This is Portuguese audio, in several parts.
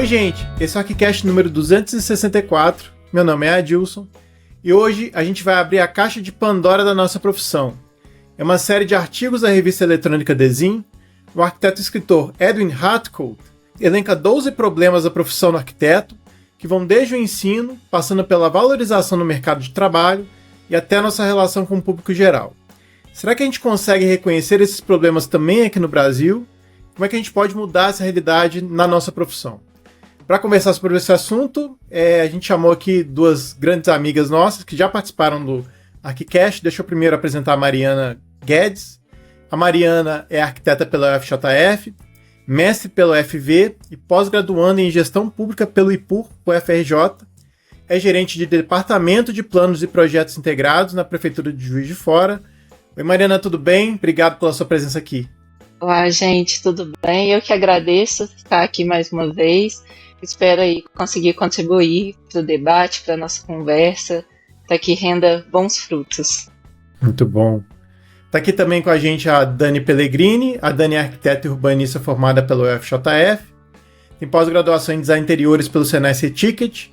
gente, esse é o ArchiCast número 264, meu nome é Adilson, e hoje a gente vai abrir a caixa de Pandora da nossa profissão. É uma série de artigos da revista eletrônica Design. O arquiteto e escritor Edwin Hartcolt elenca 12 problemas da profissão do arquiteto, que vão desde o ensino, passando pela valorização no mercado de trabalho e até a nossa relação com o público geral. Será que a gente consegue reconhecer esses problemas também aqui no Brasil? Como é que a gente pode mudar essa realidade na nossa profissão? Para conversar sobre esse assunto, a gente chamou aqui duas grandes amigas nossas que já participaram do ArchiCast. Deixa eu primeiro apresentar a Mariana Guedes. A Mariana é arquiteta pela UFJF, mestre pela UFV e pós-graduanda em gestão pública pelo IPUR, UFRJ. É gerente de departamento de planos e projetos integrados na Prefeitura de Juiz de Fora. Oi, Mariana, tudo bem? Obrigado pela sua presença aqui. Olá, gente, tudo bem? Eu que agradeço estar aqui mais uma vez. Espero aí conseguir contribuir para o debate, para a nossa conversa, para que renda bons frutos. Muito bom. Está aqui também com a gente a Dani Pellegrini. A Dani é arquiteta e urbanista formada pela UFJF. Tem pós-graduação em Design Interiores pelo Senai C-Ticket.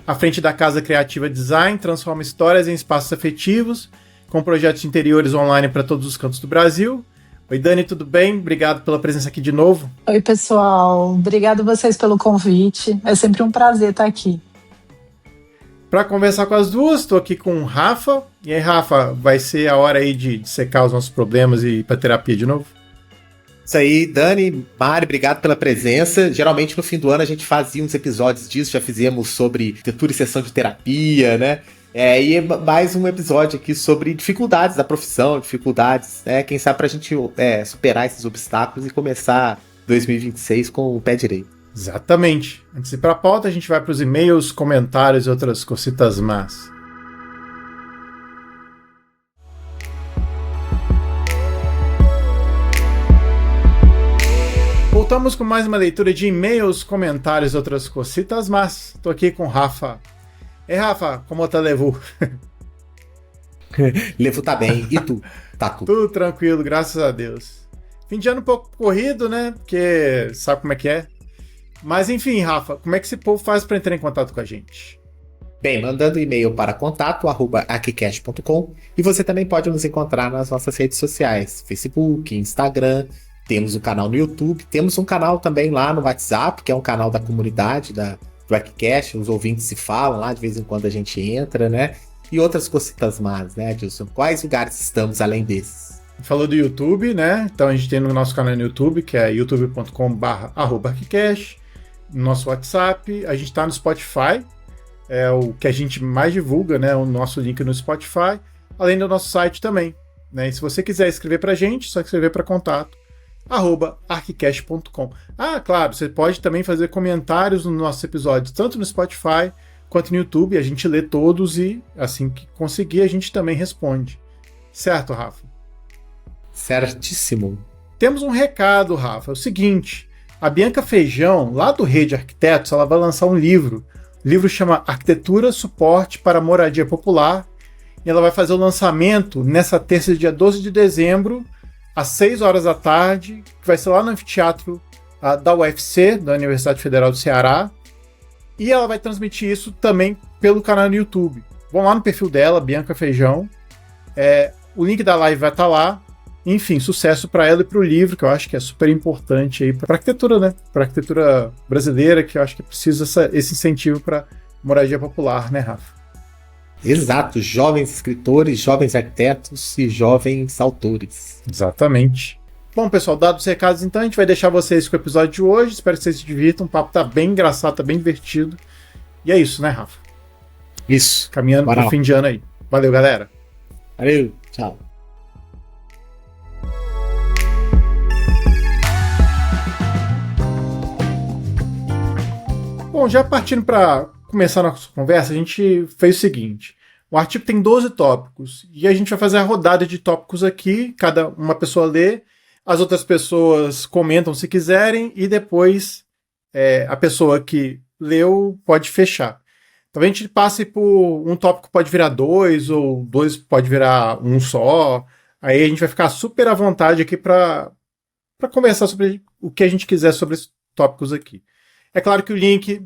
À frente da Casa Criativa Design, transforma histórias em espaços afetivos, com projetos de interiores online para todos os cantos do Brasil. Oi, Dani, tudo bem? Obrigado pela presença aqui de novo. Oi, pessoal. Obrigado vocês pelo convite. É sempre um prazer estar aqui. Para conversar com as duas, estou aqui com o Rafa. E aí, Rafa, vai ser a hora aí de secar os nossos problemas e ir para terapia de novo? Isso aí, Dani, Mari, obrigado pela presença. Geralmente no fim do ano a gente fazia uns episódios disso, já fizemos sobre arquitetura e sessão de terapia, né? E mais um episódio aqui sobre dificuldades da profissão, dificuldades, né? Quem sabe pra gente superar esses obstáculos e começar 2026 com o pé direito. Exatamente. Antes de ir pra pauta, a gente vai pros e-mails, comentários e outras cositas más. Voltamos com mais uma leitura de e-mails, comentários e outras cositas más. Tô aqui com o Rafa. E Rafa, como tá Levu? Levu tá bem, e tu? Tá tudo? Tudo tranquilo, graças a Deus. Fim de ano um pouco corrido, né? Porque sabe como é que é. Mas enfim, Rafa, como é que esse povo faz para entrar em contato com a gente? Bem, mandando e-mail para contato@archicast.com, e você também pode nos encontrar nas nossas redes sociais, Facebook, Instagram, temos um canal no YouTube, temos um canal também lá no WhatsApp, que é um canal da comunidade do ArchiCast, os ouvintes se falam lá, de vez em quando a gente entra, né? E outras cositas más, né, Adilson? Quais lugares estamos além desses? Falou do YouTube, né? Então a gente tem no nosso canal no YouTube, que é youtube.com/archicast, no nosso WhatsApp, a gente tá no Spotify, é o que a gente mais divulga, né? O nosso link no Spotify, além do nosso site também, né? E se você quiser escrever pra gente, só escrever para contato @archicast.com. Ah, claro, você pode também fazer comentários nos nossos episódios, tanto no Spotify quanto no YouTube, a gente lê todos e assim que conseguir a gente também responde. Certo, Rafa? Certíssimo. Temos um recado, Rafa, é o seguinte, a Bianca Feijão, lá do Rede Arquitetos, ela vai lançar um livro. O livro chama Arquitetura, Suporte para a Moradia Popular, e ela vai fazer o lançamento nessa terça, dia 12 de dezembro, às 6 horas da tarde, que vai ser lá no anfiteatro da UFC, da Universidade Federal do Ceará, e ela vai transmitir isso também pelo canal no YouTube. Vão lá no perfil dela, Bianca Feijão, o link da live vai estar lá. Enfim, sucesso para ela e para o livro, que eu acho que é super importante aí para a arquitetura, né? Para a arquitetura brasileira, que eu acho que precisa esse incentivo para moradia popular, né, Rafa? Exato, jovens escritores, jovens arquitetos e jovens autores. Exatamente. Bom, pessoal, dados os recados, então, a gente vai deixar vocês com o episódio de hoje. Espero que vocês se divirtam. O papo tá bem engraçado, tá bem divertido. E é isso, né, Rafa? Isso. Caminhando para o fim de ano aí. Valeu, galera. Valeu, tchau. Bom, já partindo para começar a nossa conversa, a gente fez o seguinte. O artigo tem 12 tópicos e a gente vai fazer a rodada de tópicos aqui, cada uma pessoa lê, as outras pessoas comentam se quiserem e depois a pessoa que leu pode fechar. Então a gente passa por um tópico pode virar dois, ou dois pode virar um só. Aí a gente vai ficar super à vontade aqui para conversar sobre o que a gente quiser sobre esses tópicos aqui. É claro que o link...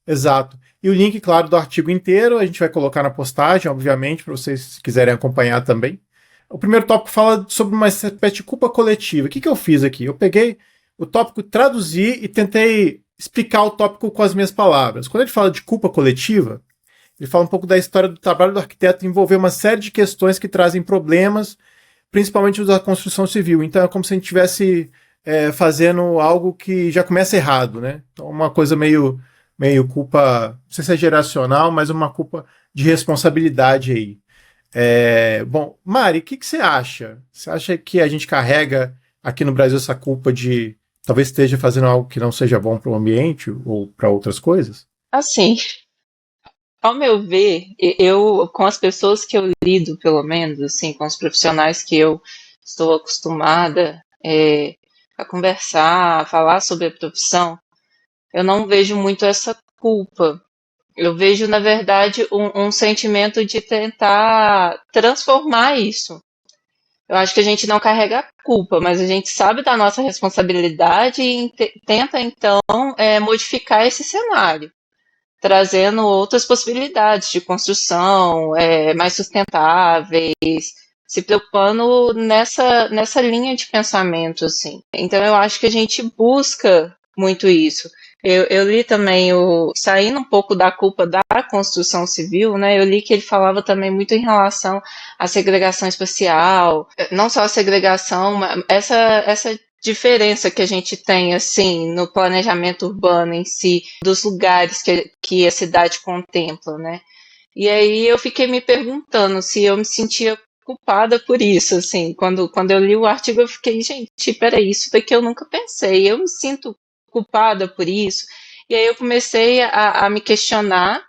Exato. E o link, claro, do artigo inteiro a gente vai colocar na postagem, obviamente, para vocês quiserem acompanhar também. O primeiro tópico fala sobre uma espécie de culpa coletiva. O que eu fiz aqui? Eu peguei o tópico, traduzi e tentei explicar o tópico com as minhas palavras. Quando ele fala de culpa coletiva, ele fala um pouco da história do trabalho do arquiteto envolver uma série de questões que trazem problemas, principalmente os da construção civil. Então é como se a gente estivesse fazendo algo que já começa errado, né? Então uma coisa meio culpa, não sei se é geracional, mas uma culpa de responsabilidade aí. Bom, Mari, o que você acha? Você acha que a gente carrega aqui no Brasil essa culpa de talvez esteja fazendo algo que não seja bom para o ambiente ou para outras coisas? Assim, ao meu ver, eu, com as pessoas que eu lido, pelo menos, assim, com os profissionais que eu estou acostumada a conversar, a falar sobre a profissão, eu não vejo muito essa culpa. Eu vejo, na verdade, um sentimento de tentar transformar isso. Eu acho que a gente não carrega a culpa, mas a gente sabe da nossa responsabilidade e tenta, então, modificar esse cenário, trazendo outras possibilidades de construção mais sustentáveis, se preocupando nessa linha de pensamento, assim. Então, eu acho que a gente busca muito isso. Eu li também, saindo um pouco da culpa da construção civil, né? Eu li que ele falava também muito em relação à segregação espacial, não só a segregação, mas essa diferença que a gente tem, assim, no planejamento urbano em si, dos lugares que a cidade contempla, né? E aí eu fiquei me perguntando se eu me sentia culpada por isso, assim, quando eu li o artigo eu fiquei, gente, peraí, isso daqui eu nunca pensei, eu me sinto culpada por isso, e aí eu comecei a me questionar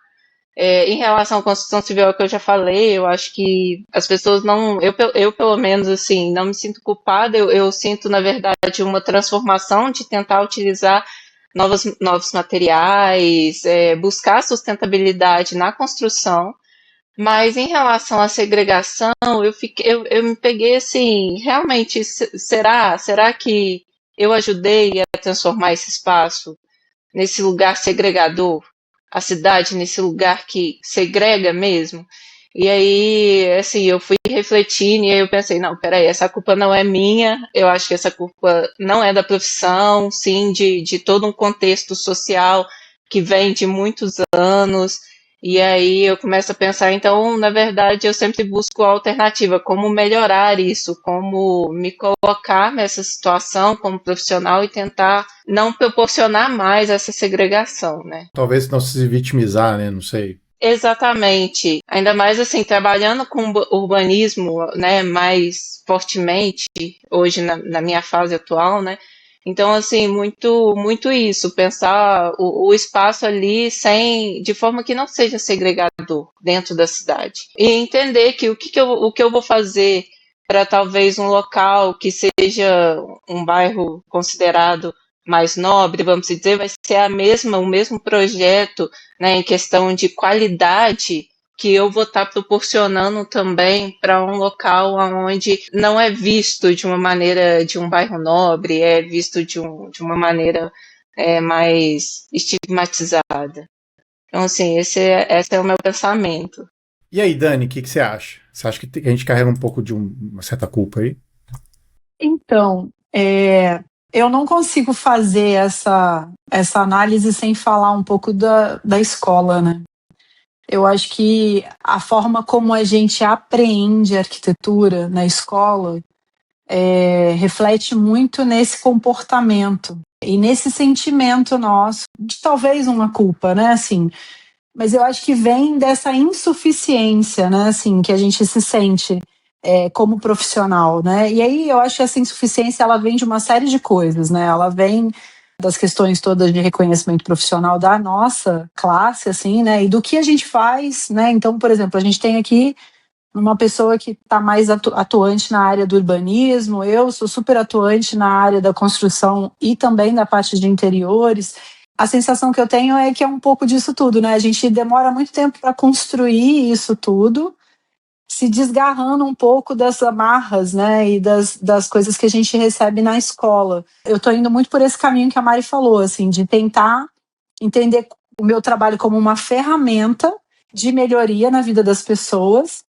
em relação à construção civil, que eu já falei, eu acho que as pessoas não, eu pelo menos, assim, não me sinto culpada, eu sinto, na verdade, uma transformação de tentar utilizar novos materiais, buscar sustentabilidade na construção, mas em relação à segregação, eu me peguei assim, realmente, será que eu ajudei a transformar esse espaço nesse lugar segregador, a cidade nesse lugar que segrega mesmo? E aí, assim, eu fui refletindo e aí eu pensei, não, peraí, essa culpa não é minha, eu acho que essa culpa não é da profissão, sim, de todo um contexto social que vem de muitos anos. E aí eu começo a pensar, então, na verdade, eu sempre busco a alternativa, como melhorar isso, como me colocar nessa situação como profissional e tentar não proporcionar mais essa segregação, né? Talvez não se vitimizar, né? Não sei. Exatamente. Ainda mais assim, trabalhando com urbanismo, né, mais fortemente hoje na minha fase atual, né? Então, assim, muito isso, pensar o espaço ali de forma que não seja segregador dentro da cidade. E entender que o que eu vou fazer para talvez um local que seja um bairro considerado mais nobre, vamos dizer, vai ser o mesmo projeto, né, em questão de qualidade que eu vou estar proporcionando também para um local onde não é visto de uma maneira de um bairro nobre, é visto de uma maneira mais estigmatizada. Então, assim, esse é o meu pensamento. E aí, Dani, o que você acha? Você acha que a gente carrega um pouco de uma certa culpa aí? Então, eu não consigo fazer essa análise sem falar um pouco da escola, né? Eu acho que a forma como a gente apreende arquitetura na escola reflete muito nesse comportamento e nesse sentimento nosso de talvez uma culpa, né? Assim, mas eu acho que vem dessa insuficiência, né? Assim, que a gente se sente como profissional, né? E aí eu acho que essa insuficiência ela vem de uma série de coisas, né? Ela vem das questões todas de reconhecimento profissional da nossa classe, assim, né? E do que a gente faz, né? Então, por exemplo, a gente tem aqui uma pessoa que está mais atuante na área do urbanismo, eu sou super atuante na área da construção e também da parte de interiores. A sensação que eu tenho é que é um pouco disso tudo, né? A gente demora muito tempo para construir isso tudo, se desgarrando um pouco das amarras, né, e das coisas que a gente recebe na escola. Eu estou indo muito por esse caminho que a Mari falou, assim, de tentar entender o meu trabalho como uma ferramenta de melhoria na vida das pessoas,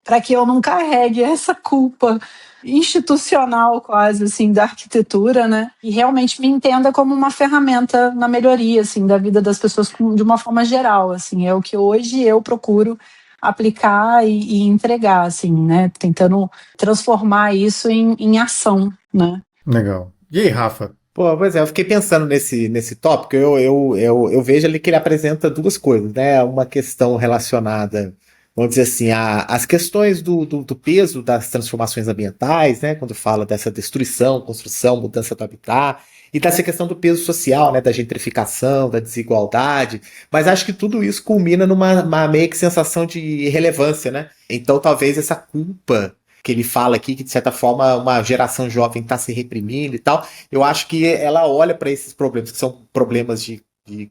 para que eu não carregue essa culpa institucional quase, assim, da arquitetura, né? E realmente me entenda como uma ferramenta na melhoria, assim, da vida das pessoas de uma forma geral, assim. É o que hoje eu procuro aplicar e entregar, assim, né? Tentando transformar isso em ação, né? Legal. E aí, Rafa? Pô, pois é, eu fiquei pensando nesse tópico, eu vejo ali que ele apresenta duas coisas, né? Uma questão relacionada, vamos dizer assim, às questões do peso das transformações ambientais, né? Quando fala dessa destruição, construção, mudança do habitat, e dessa questão do peso social, né? Da gentrificação, da desigualdade, mas acho que tudo isso culmina numa meio que sensação de irrelevância, né? Então talvez essa culpa que ele fala aqui, que de certa forma uma geração jovem está se reprimindo e tal, eu acho que ela olha para esses problemas, que são problemas de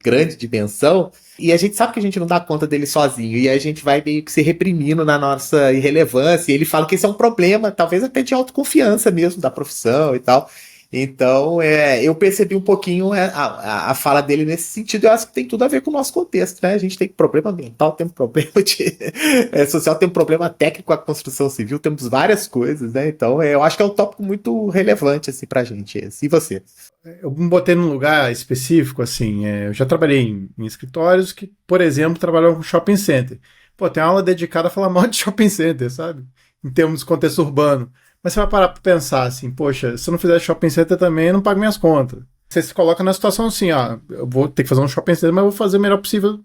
grande dimensão, e a gente sabe que a gente não dá conta dele sozinho, e a gente vai meio que se reprimindo na nossa irrelevância, e ele fala que esse é um problema, talvez até de autoconfiança mesmo, da profissão e tal. Então, eu percebi um pouquinho a fala dele nesse sentido. Eu acho que tem tudo a ver com o nosso contexto, né? A gente tem problema ambiental, tem problema social, tem problema técnico com a construção civil, temos várias coisas, né? Então, eu acho que é um tópico muito relevante, assim, pra gente. E você? Eu me botei num lugar específico, assim, eu já trabalhei em escritórios que, por exemplo, trabalham com shopping center. Pô, tem uma aula dedicada a falar mal de shopping center, sabe? Em termos de contexto urbano. Mas você vai parar pra pensar assim, poxa, se eu não fizer shopping center também, eu não pago minhas contas. Você se coloca na situação assim, ó, eu vou ter que fazer um shopping center, mas eu vou fazer o melhor possível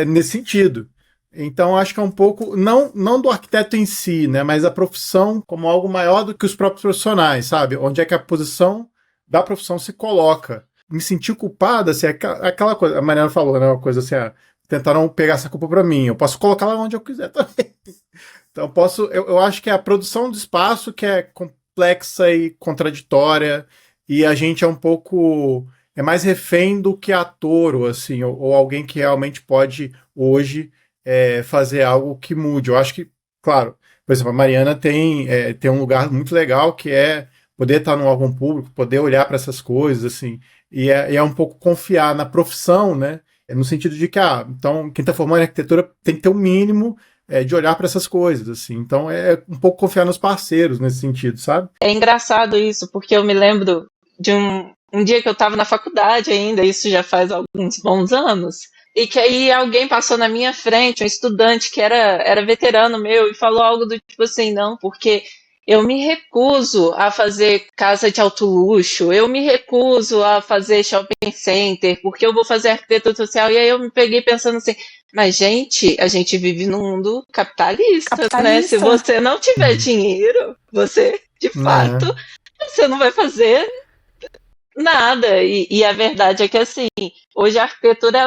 nesse sentido. Então, acho que é um pouco, não do arquiteto em si, né, mas a profissão como algo maior do que os próprios profissionais, sabe? Onde é que a posição da profissão se coloca. Me sentir culpada, assim, aquela coisa, a Mariana falou, né, uma coisa assim, tentaram pegar essa culpa pra mim, eu posso colocar lá onde eu quiser também. Então eu acho que é a produção do espaço que é complexa e contraditória, e a gente é mais refém do que ator, ou assim, ou alguém que realmente pode hoje fazer algo que mude. Eu acho que, claro, por exemplo, a Mariana tem um lugar muito legal que é poder estar num órgão público, poder olhar para essas coisas, assim, e é um pouco confiar na profissão, né? No sentido de que, então, quem está formando em arquitetura tem que ter o mínimo de olhar para essas coisas, assim. Então é um pouco confiar nos parceiros nesse sentido, sabe? É engraçado isso, porque eu me lembro de um dia que eu estava na faculdade ainda, isso já faz alguns bons anos, e que aí alguém passou na minha frente, um estudante que era veterano meu, e falou algo do tipo assim, não, porque eu me recuso a fazer casa de alto luxo, eu me recuso a fazer shopping center, porque eu vou fazer arquitetura social. E aí eu me peguei pensando assim, mas gente, a gente vive num mundo capitalista, né? Se você não tiver dinheiro, você, de fato, você não vai fazer nada. E a verdade é que, assim, hoje a arquitetura,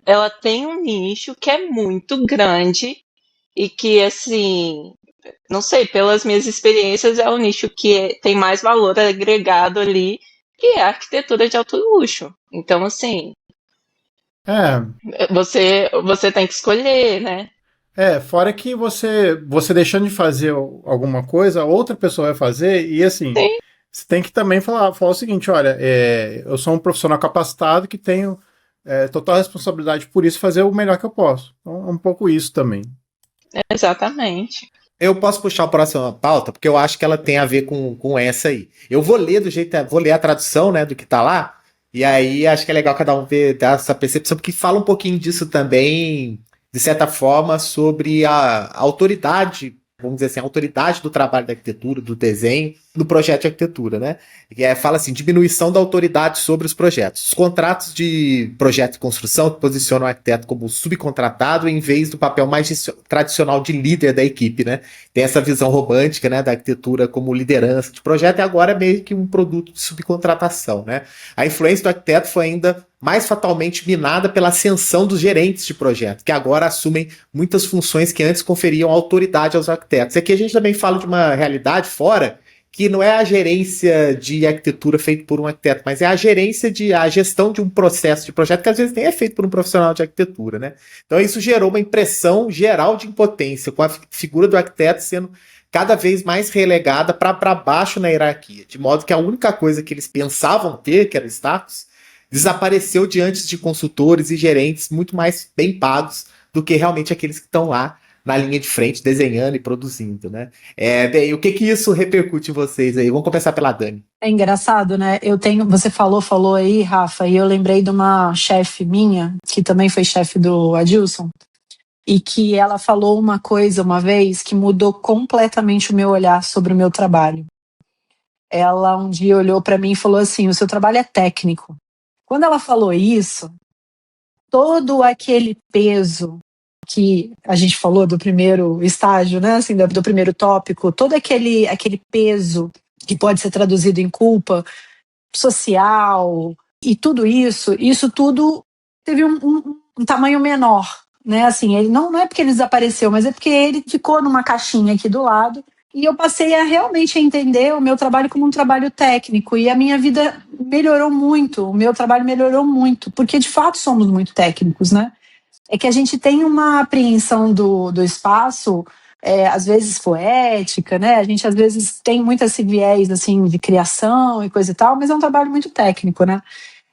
ela tem um nicho que é muito grande e que, assim, não sei, pelas minhas experiências, é um nicho que tem mais valor agregado ali, que é a arquitetura de alto luxo. Então, assim, você tem que escolher, né? Fora que você deixando de fazer alguma coisa, outra pessoa vai fazer, e assim, Sim. Você tem que também falar o seguinte, olha, eu sou um profissional capacitado que tenho total responsabilidade por isso, fazer o melhor que eu posso. Então, é um pouco isso também. Exatamente. Eu posso puxar a próxima pauta, porque eu acho que ela tem a ver com essa aí. Eu vou ler vou ler a tradução, né, do que tá lá, e aí acho que é legal cada um dar essa percepção, porque fala um pouquinho disso também, de certa forma, sobre a autoridade, vamos dizer assim, a autoridade do trabalho da arquitetura, do desenho, do projeto de arquitetura, né? Fala assim, diminuição da autoridade sobre os projetos. Os contratos de projeto e construção posicionam o arquiteto como subcontratado em vez do papel mais tradicional de líder da equipe, né? Tem essa visão romântica, né, da arquitetura como liderança de projeto, e agora é meio que um produto de subcontratação, né? A influência do arquiteto foi ainda mais fatalmente minada pela ascensão dos gerentes de projeto, que agora assumem muitas funções que antes conferiam autoridade aos arquitetos. Aqui a gente também fala de uma realidade fora, que não é a gerência de arquitetura feita por um arquiteto, mas é a gestão de um processo de projeto que às vezes nem é feito por um profissional de arquitetura, né? Então isso gerou uma impressão geral de impotência, com a figura do arquiteto sendo cada vez mais relegada para baixo na hierarquia, de modo que a única coisa que eles pensavam ter, que era o status, desapareceu diante de consultores e gerentes muito mais bem pagos do que realmente aqueles que estão lá na linha de frente, desenhando e produzindo, né? Bem, o que isso repercute em vocês aí? Vamos começar pela Dani. É engraçado, né? Você falou aí, Rafa, e eu lembrei de uma chefe minha, que também foi chefe do Adilson, e que ela falou uma coisa uma vez que mudou completamente o meu olhar sobre o meu trabalho. Ela um dia olhou para mim e falou assim: o seu trabalho é técnico. Quando ela falou isso, todo aquele peso que a gente falou do primeiro estágio, né, assim, do primeiro tópico, todo aquele peso que pode ser traduzido em culpa social e tudo isso tudo teve um tamanho menor, né, assim, ele não é porque ele desapareceu, mas é porque ele ficou numa caixinha aqui do lado e eu passei a realmente entender o meu trabalho como um trabalho técnico e a minha vida melhorou muito, o meu trabalho melhorou muito, porque de fato somos muito técnicos, né? É que a gente tem uma apreensão do espaço, às vezes poética, né? A gente às vezes tem muito esse viés assim, de criação e coisa e tal, mas é um trabalho muito técnico, né?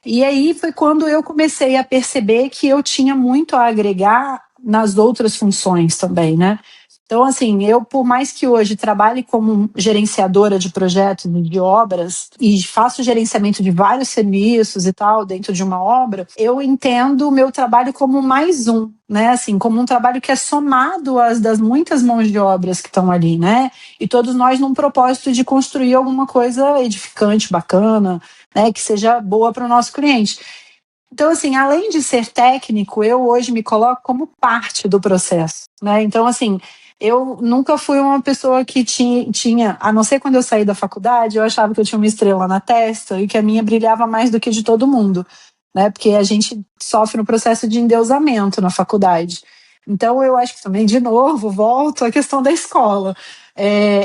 E aí foi quando eu comecei a perceber que eu tinha muito a agregar nas outras funções também, né? Então, assim, eu, por mais que hoje trabalhe como gerenciadora de projetos e de obras e faço gerenciamento de vários serviços e tal dentro de uma obra, eu entendo o meu trabalho como mais um, né? Assim, como um trabalho que é somado às das muitas mãos de obras que estão ali, né? E todos nós num propósito de construir alguma coisa edificante, bacana, né? Que seja boa para o nosso cliente. Então, assim, além de ser técnico, eu hoje me coloco como parte do processo, né? Então, assim, eu nunca fui uma pessoa que tinha, a não ser quando eu saí da faculdade, eu achava que eu tinha uma estrela na testa e que a minha brilhava mais do que de todo mundo, né? Porque a gente sofre um processo de endeusamento na faculdade. Então, eu acho que também, de novo, volto à questão da escola.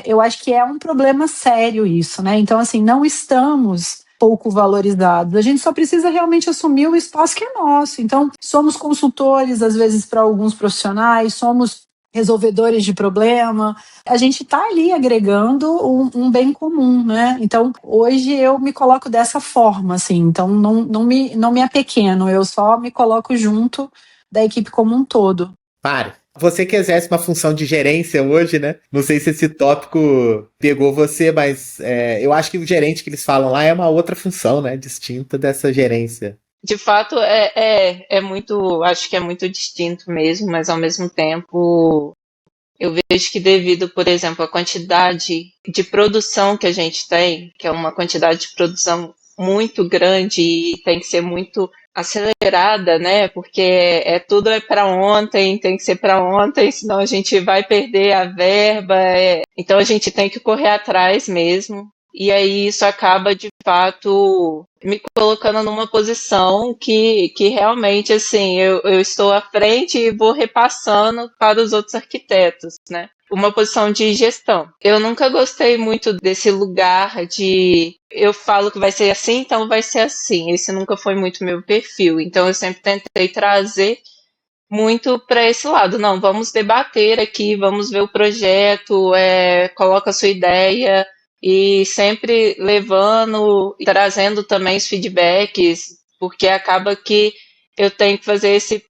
Eu acho que é um problema sério isso, né? Então, assim, não estamos pouco valorizados. A gente só precisa realmente assumir o espaço que é nosso. Então, somos consultores, às vezes, para alguns profissionais, somos resolvedores de problema, a gente está ali agregando um bem comum, né? Então, hoje eu me coloco dessa forma, assim, então não me apequeno, eu só me coloco junto da equipe como um todo. Pare. Você que exerce uma função de gerência hoje, né? Não sei se esse tópico pegou você, mas eu acho que o gerente que eles falam lá é uma outra função, né? Distinta dessa gerência. De fato, é muito, acho que é muito distinto mesmo, mas ao mesmo tempo eu vejo que devido, por exemplo, à quantidade de produção que a gente tem, que é uma quantidade de produção muito grande e tem que ser muito acelerada, né? Porque tudo é para ontem, tem que ser para ontem, senão a gente vai perder a verba. Então a gente tem que correr atrás mesmo. E aí isso acaba, de fato, me colocando numa posição que realmente, assim, eu estou à frente e vou repassando para os outros arquitetos, né? Uma posição de gestão. Eu nunca gostei muito desse lugar de eu falo que vai ser assim, então vai ser assim. Esse nunca foi muito meu perfil. Então eu sempre tentei trazer muito para esse lado. Não, vamos debater aqui, vamos ver o projeto, coloca a sua ideia e sempre levando e trazendo também os feedbacks, porque acaba que eu tenho que fazer esse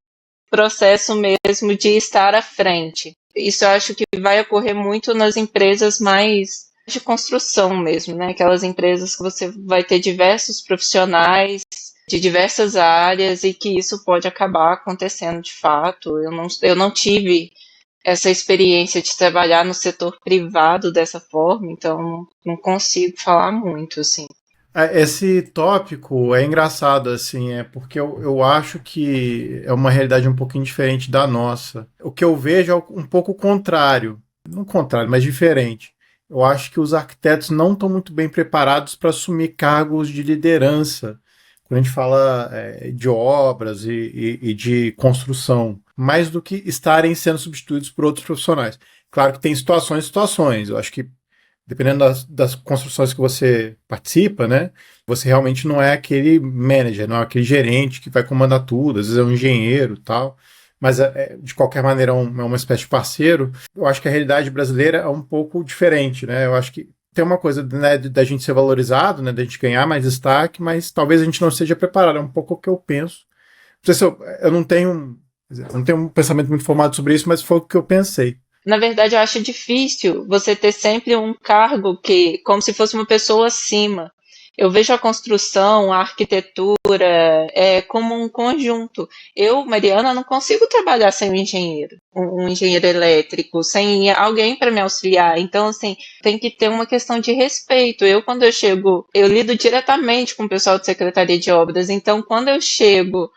processo mesmo de estar à frente. Isso eu acho que vai ocorrer muito nas empresas mais de construção mesmo, né? Aquelas empresas que você vai ter diversos profissionais de diversas áreas e que isso pode acabar acontecendo de fato. Eu não tive essa experiência de trabalhar no setor privado dessa forma, então não consigo falar muito, assim. Esse tópico é engraçado, assim, porque eu acho que é uma realidade um pouquinho diferente da nossa. O que eu vejo é um pouco o contrário. Não contrário, mas diferente. Eu acho que os arquitetos não estão muito bem preparados para assumir cargos de liderança, quando a gente fala de obras e de construção, mais do que estarem sendo substituídos por outros profissionais. Claro que tem situações e situações. Eu acho que dependendo das construções que você participa, né? Você realmente não é aquele manager, não é aquele gerente que vai comandar tudo, às vezes é um engenheiro e tal, mas de qualquer maneira é uma espécie de parceiro. Eu acho que a realidade brasileira é um pouco diferente, né? Eu acho que tem uma coisa, né, da gente ser valorizado, né, da gente ganhar mais destaque, mas talvez a gente não esteja preparado, é um pouco o que eu penso. Não sei se eu não tenho um pensamento muito formado sobre isso, mas foi o que eu pensei. Na verdade, eu acho difícil você ter sempre um cargo que, como se fosse uma pessoa acima. Eu vejo a construção, a arquitetura, como um conjunto. Eu, Mariana, não consigo trabalhar sem um engenheiro, um engenheiro elétrico, sem alguém para me auxiliar. Então, assim, tem que ter uma questão de respeito. Eu, quando eu chego, eu lido diretamente com o pessoal de Secretaria de Obras. Então, quando eu chego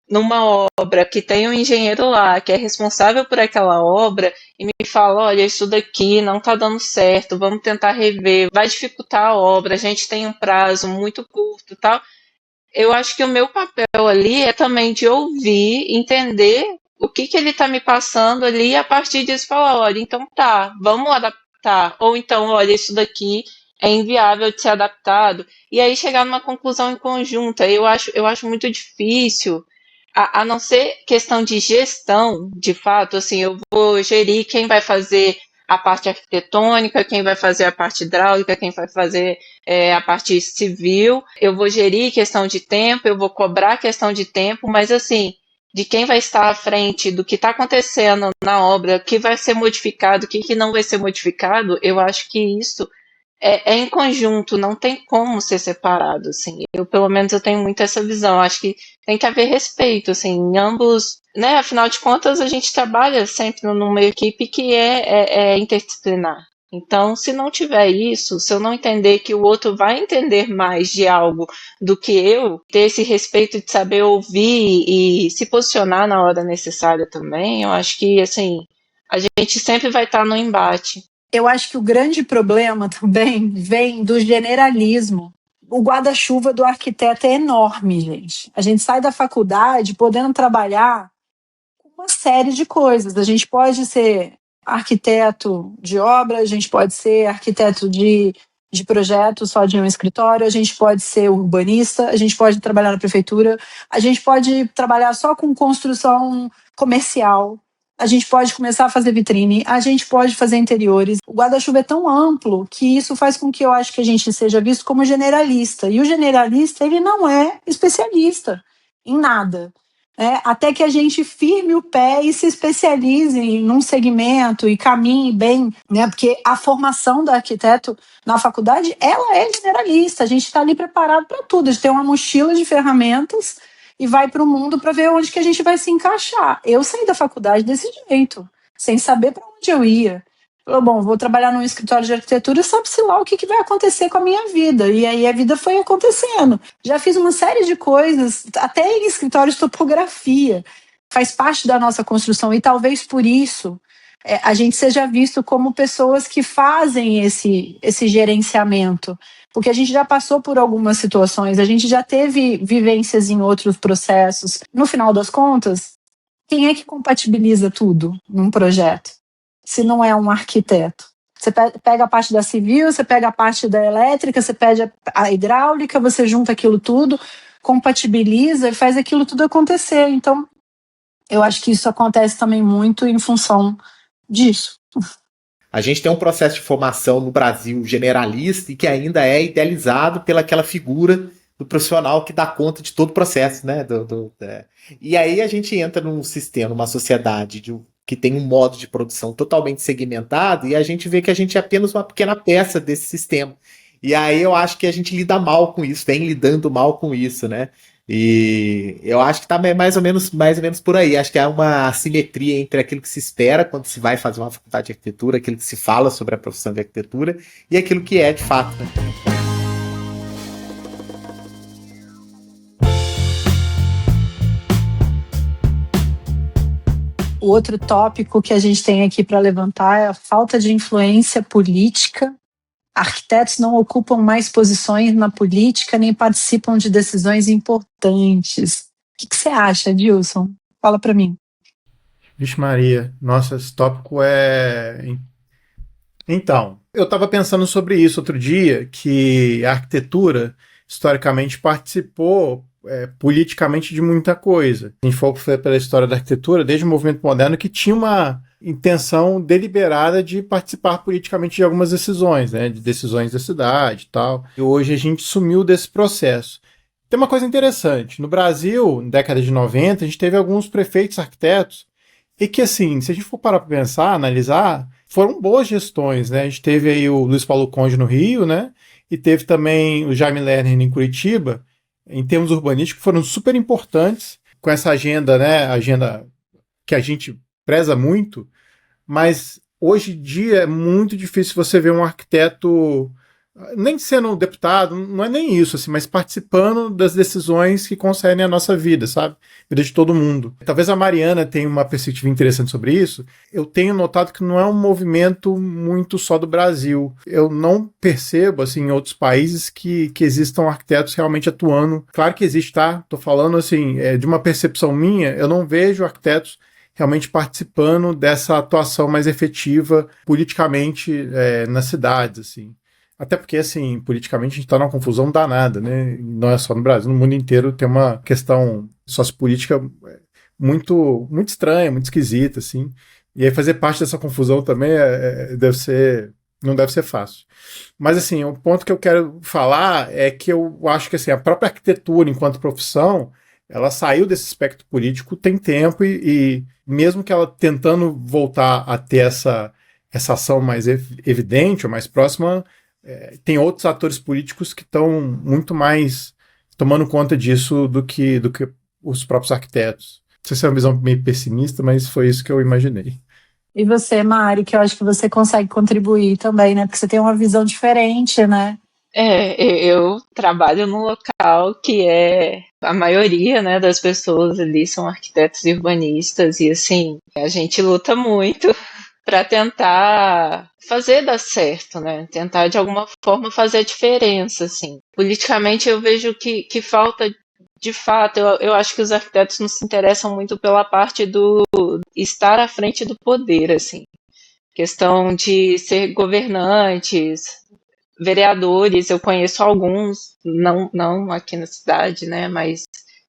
numa obra que tem um engenheiro lá, que é responsável por aquela obra, e me fala, olha, isso daqui não está dando certo, vamos tentar rever, vai dificultar a obra, a gente tem um prazo muito curto e tal. Eu acho que o meu papel ali é também de ouvir, entender o que ele está me passando ali, e a partir disso falar, olha, então tá, vamos adaptar. Ou então, olha, isso daqui é inviável de ser adaptado. E aí chegar numa conclusão em conjunta. Eu acho muito difícil a não ser questão de gestão, de fato, assim, eu vou gerir quem vai fazer a parte arquitetônica, quem vai fazer a parte hidráulica, quem vai fazer a parte civil, eu vou gerir questão de tempo, eu vou cobrar questão de tempo, mas assim, de quem vai estar à frente do que está acontecendo na obra, o que vai ser modificado, o que não vai ser modificado, eu acho que isso é em conjunto, não tem como ser separado, assim. Eu, pelo menos, eu tenho muito essa visão. Acho que tem que haver respeito, assim, em ambos, né? Afinal de contas, a gente trabalha sempre numa equipe que é interdisciplinar. Então, se não tiver isso, se eu não entender que o outro vai entender mais de algo do que eu, ter esse respeito de saber ouvir e se posicionar na hora necessária também, eu acho que, assim, a gente sempre vai estar no embate. Eu acho que o grande problema também vem do generalismo. O guarda-chuva do arquiteto é enorme, gente. A gente sai da faculdade podendo trabalhar com uma série de coisas. A gente pode ser arquiteto de obra, a gente pode ser arquiteto de projeto só de um escritório, a gente pode ser urbanista, a gente pode trabalhar na prefeitura, a gente pode trabalhar só com construção comercial, a gente pode começar a fazer vitrine, a gente pode fazer interiores. O guarda-chuva é tão amplo que isso faz com que eu acho que a gente seja visto como generalista. E o generalista, ele não é especialista em nada. Até que a gente firme o pé e se especialize num segmento e caminhe bem, né? Porque a formação do arquiteto na faculdade, ela é generalista, a gente está ali preparado para tudo, a gente tem uma mochila de ferramentas e vai para o mundo para ver onde que a gente vai se encaixar. Eu saí da faculdade desse jeito, sem saber para onde eu ia. Falei, bom, vou trabalhar num escritório de arquitetura, sabe-se lá o que vai acontecer com a minha vida. E aí a vida foi acontecendo. Já fiz uma série de coisas, até em escritório de topografia. Faz parte da nossa construção e talvez por isso a gente seja visto como pessoas que fazem esse gerenciamento. Porque a gente já passou por algumas situações, a gente já teve vivências em outros processos. No final das contas, quem é que compatibiliza tudo num projeto? Se não é um arquiteto. Você pega a parte da civil, você pega a parte da elétrica, você pega a hidráulica, você junta aquilo tudo, compatibiliza e faz aquilo tudo acontecer. Então, eu acho que isso acontece também muito em função disso. A gente tem um processo de formação no Brasil generalista e que ainda é idealizado pelaquela figura do profissional que dá conta de todo o processo, né? E aí a gente entra num sistema, numa sociedade que tem um modo de produção totalmente segmentado e a gente vê que a gente é apenas uma pequena peça desse sistema. E aí eu acho que a gente lida mal com isso, vem lidando mal com isso, né? E eu acho que tá mais ou menos por aí. Acho que há uma assimetria entre aquilo que se espera quando se vai fazer uma faculdade de arquitetura, aquilo que se fala sobre a profissão de arquitetura e aquilo que é de fato, né? O outro tópico que a gente tem aqui para levantar é a falta de influência política. Arquitetos não ocupam mais posições na política nem participam de decisões importantes. O que você acha, Dilson? Fala para mim. Vixe Maria, nossa, esse tópico Então, eu estava pensando sobre isso outro dia, que a arquitetura, historicamente, participou politicamente de muita coisa. A gente for pela história da arquitetura, desde o movimento moderno, que tinha uma intenção deliberada de participar politicamente de algumas decisões, né, de decisões da cidade e tal. E hoje a gente sumiu desse processo. Tem uma coisa interessante. No Brasil, na década de 90, a gente teve alguns prefeitos arquitetos e que, assim, se a gente for parar para pensar, analisar, foram boas gestões, né? A gente teve aí o Luiz Paulo Conde no Rio, né? E teve também o Jaime Lerner em Curitiba, em termos urbanísticos, foram super importantes com essa agenda, né? Agenda que a gente preza muito, mas hoje em dia é muito difícil você ver um arquiteto nem sendo um deputado, não é nem isso, assim, mas participando das decisões que concernem a nossa vida, sabe? Vida de todo mundo. Talvez a Mariana tenha uma perspectiva interessante sobre isso. Eu tenho notado que não é um movimento muito só do Brasil. Eu não percebo, assim, em outros países que existam arquitetos realmente atuando. Claro que existe, tá? Tô falando, assim, de uma percepção minha, eu não vejo arquitetos realmente participando dessa atuação mais efetiva politicamente nas cidades, assim. Até porque, assim, politicamente a gente está numa confusão danada, né? Não é só no Brasil, no mundo inteiro tem uma questão sociopolítica muito estranha, muito esquisita, assim. E aí fazer parte dessa confusão também não deve ser fácil. Mas, assim, o ponto que eu quero falar é que eu acho que, assim, a própria arquitetura, enquanto profissão, ela saiu desse espectro político tem tempo e mesmo que ela tentando voltar a ter essa ação mais evidente ou mais próxima, tem outros atores políticos que estão muito mais tomando conta disso do que os próprios arquitetos. Não sei se é uma visão meio pessimista, mas foi isso que eu imaginei. E você, Mari, que eu acho que você consegue contribuir também, né? Porque você tem uma visão diferente, né? Eu trabalho num local que a maioria, né, das pessoas ali são arquitetos e urbanistas e assim, a gente luta muito para tentar fazer dar certo, né? Tentar de alguma forma fazer a diferença, assim. Politicamente eu vejo que falta de fato, eu acho que os arquitetos não se interessam muito pela parte do estar à frente do poder, assim. Questão de ser governantes, vereadores, eu conheço alguns, não aqui na cidade, né, mas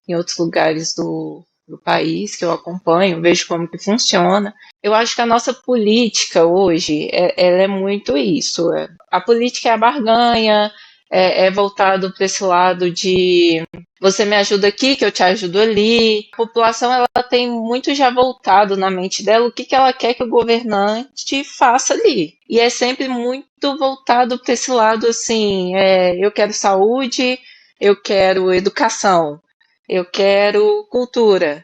em outros lugares do país que eu acompanho, vejo como que funciona. Eu acho que a nossa política hoje, ela é muito isso. A política é a barganha, é voltado para esse lado de você me ajuda aqui, que eu te ajudo ali. A população ela tem muito já voltado na mente dela o que ela quer que o governante faça ali. E é sempre muito voltado para esse lado assim, eu quero saúde, eu quero educação, eu quero cultura.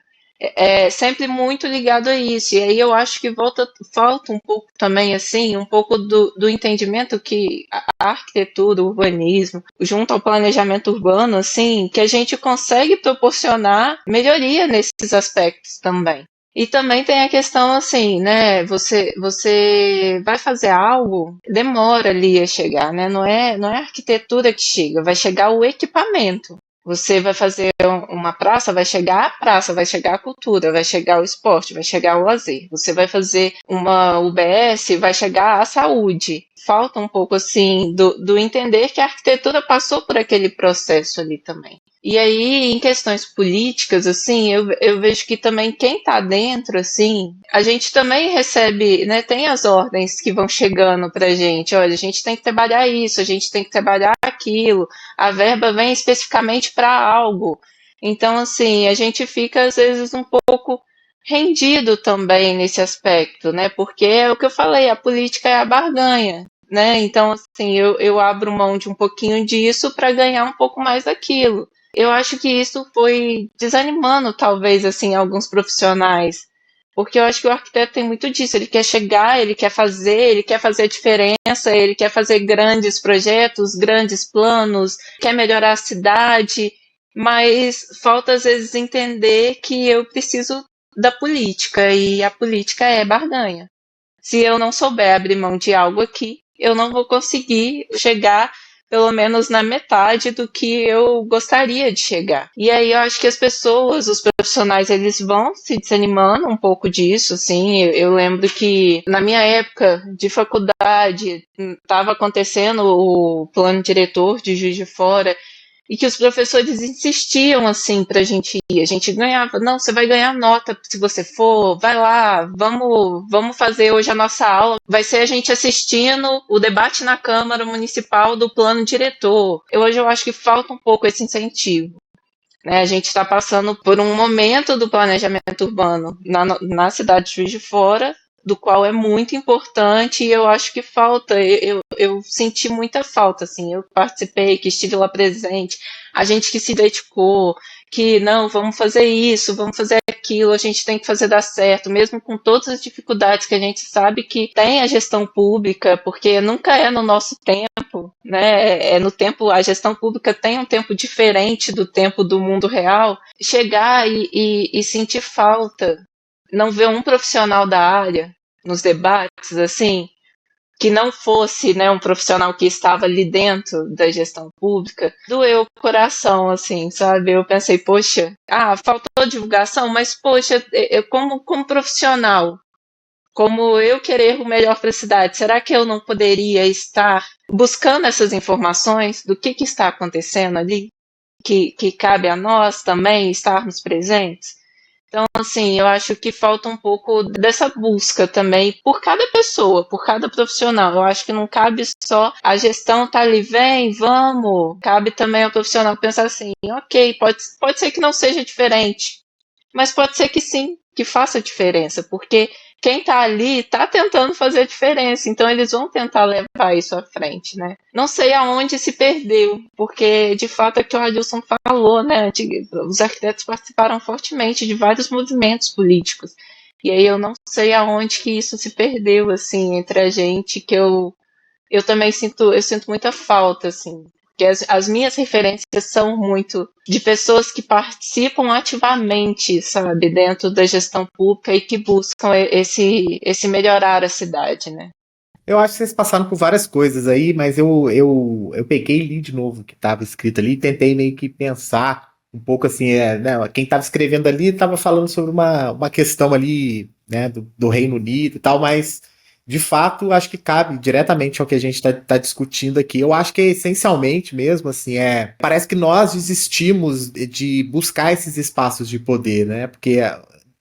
É sempre muito ligado a isso. E aí eu acho que falta um pouco também, assim, um pouco do entendimento que a arquitetura, o urbanismo, junto ao planejamento urbano, assim, que a gente consegue proporcionar melhoria nesses aspectos também. E também tem a questão assim, né? Você vai fazer algo, demora ali a chegar, né? Não é a arquitetura que chega, vai chegar o equipamento. Você vai fazer uma praça, vai chegar a praça, vai chegar a cultura, vai chegar o esporte, vai chegar o lazer. Você vai fazer uma UBS, vai chegar a saúde. Falta um pouco assim do entender que a arquitetura passou por aquele processo ali também. E aí, em questões políticas, assim, eu vejo que também quem está dentro, assim, a gente também recebe, né, tem as ordens que vão chegando pra gente, olha, a gente tem que trabalhar isso, a gente tem que trabalhar aquilo, a verba vem especificamente para algo. Então, assim, a gente fica, às vezes, um pouco rendido também nesse aspecto, né, porque é o que eu falei, a política é a barganha. Né? Então, assim, eu abro mão de um pouquinho disso para ganhar um pouco mais daquilo. Eu acho que isso foi desanimando, talvez, assim, alguns profissionais. Porque eu acho que o arquiteto tem muito disso. Ele quer chegar, ele quer fazer a diferença, ele quer fazer grandes projetos, grandes planos, quer melhorar a cidade, mas falta, às vezes, entender que eu preciso da política, e a política é barganha. Se eu não souber abrir mão de algo aqui, eu não vou conseguir chegar pelo menos na metade do que eu gostaria de chegar. E aí eu acho que as pessoas, os profissionais, eles vão se desanimando um pouco disso, assim. Eu lembro que na minha época de faculdade estava acontecendo o plano diretor de Juiz de Fora, e que os professores insistiam assim pra gente ir. A gente ganhava, não, você vai ganhar nota se você for, vai lá, vamos fazer hoje a nossa aula. Vai ser a gente assistindo o debate na Câmara Municipal do plano diretor. Hoje eu acho que falta um pouco esse incentivo. Né? A gente está passando por um momento do planejamento urbano na cidade de Juiz de Fora, do qual é muito importante, e eu acho que falta, eu senti muita falta, assim, eu participei, que estive lá presente, a gente que se dedicou, que não, vamos fazer isso, vamos fazer aquilo, a gente tem que fazer dar certo, mesmo com todas as dificuldades que a gente sabe que tem a gestão pública, porque nunca é no nosso tempo, né, no tempo, a gestão pública tem um tempo diferente do tempo do mundo real, chegar e sentir falta, não ver um profissional da área nos debates, assim, que não fosse, né, um profissional que estava ali dentro da gestão pública, doeu o coração, assim, sabe? Eu pensei, poxa, faltou divulgação, mas, poxa, eu como profissional, como eu querer o melhor para a cidade, será que eu não poderia estar buscando essas informações do que está acontecendo ali? Que cabe a nós também estarmos presentes? Então, assim, eu acho que falta um pouco dessa busca também por cada pessoa, por cada profissional. Eu acho que não cabe só a gestão tá ali, vem, vamos. Cabe também ao profissional pensar assim, ok, pode ser que não seja diferente, mas pode ser que sim, que faça diferença, porque quem está ali está tentando fazer a diferença, então eles vão tentar levar isso à frente, né? Não sei aonde se perdeu, porque de fato é que o Adilson falou, né? Os arquitetos participaram fortemente de vários movimentos políticos, e aí eu não sei aonde que isso se perdeu, assim, entre a gente, que eu também sinto muita falta, assim. Porque as minhas referências são muito de pessoas que participam ativamente, sabe, dentro da gestão pública e que buscam esse melhorar a cidade, né? Eu acho que vocês passaram por várias coisas aí, mas eu peguei e li de novo o que estava escrito ali e tentei meio que pensar um pouco assim, né, quem estava escrevendo ali estava falando sobre uma questão ali, né, do Reino Unido e tal, mas de fato acho que cabe diretamente ao que a gente está discutindo aqui. Eu acho que é essencialmente mesmo, assim, parece que nós desistimos de buscar esses espaços de poder, né, porque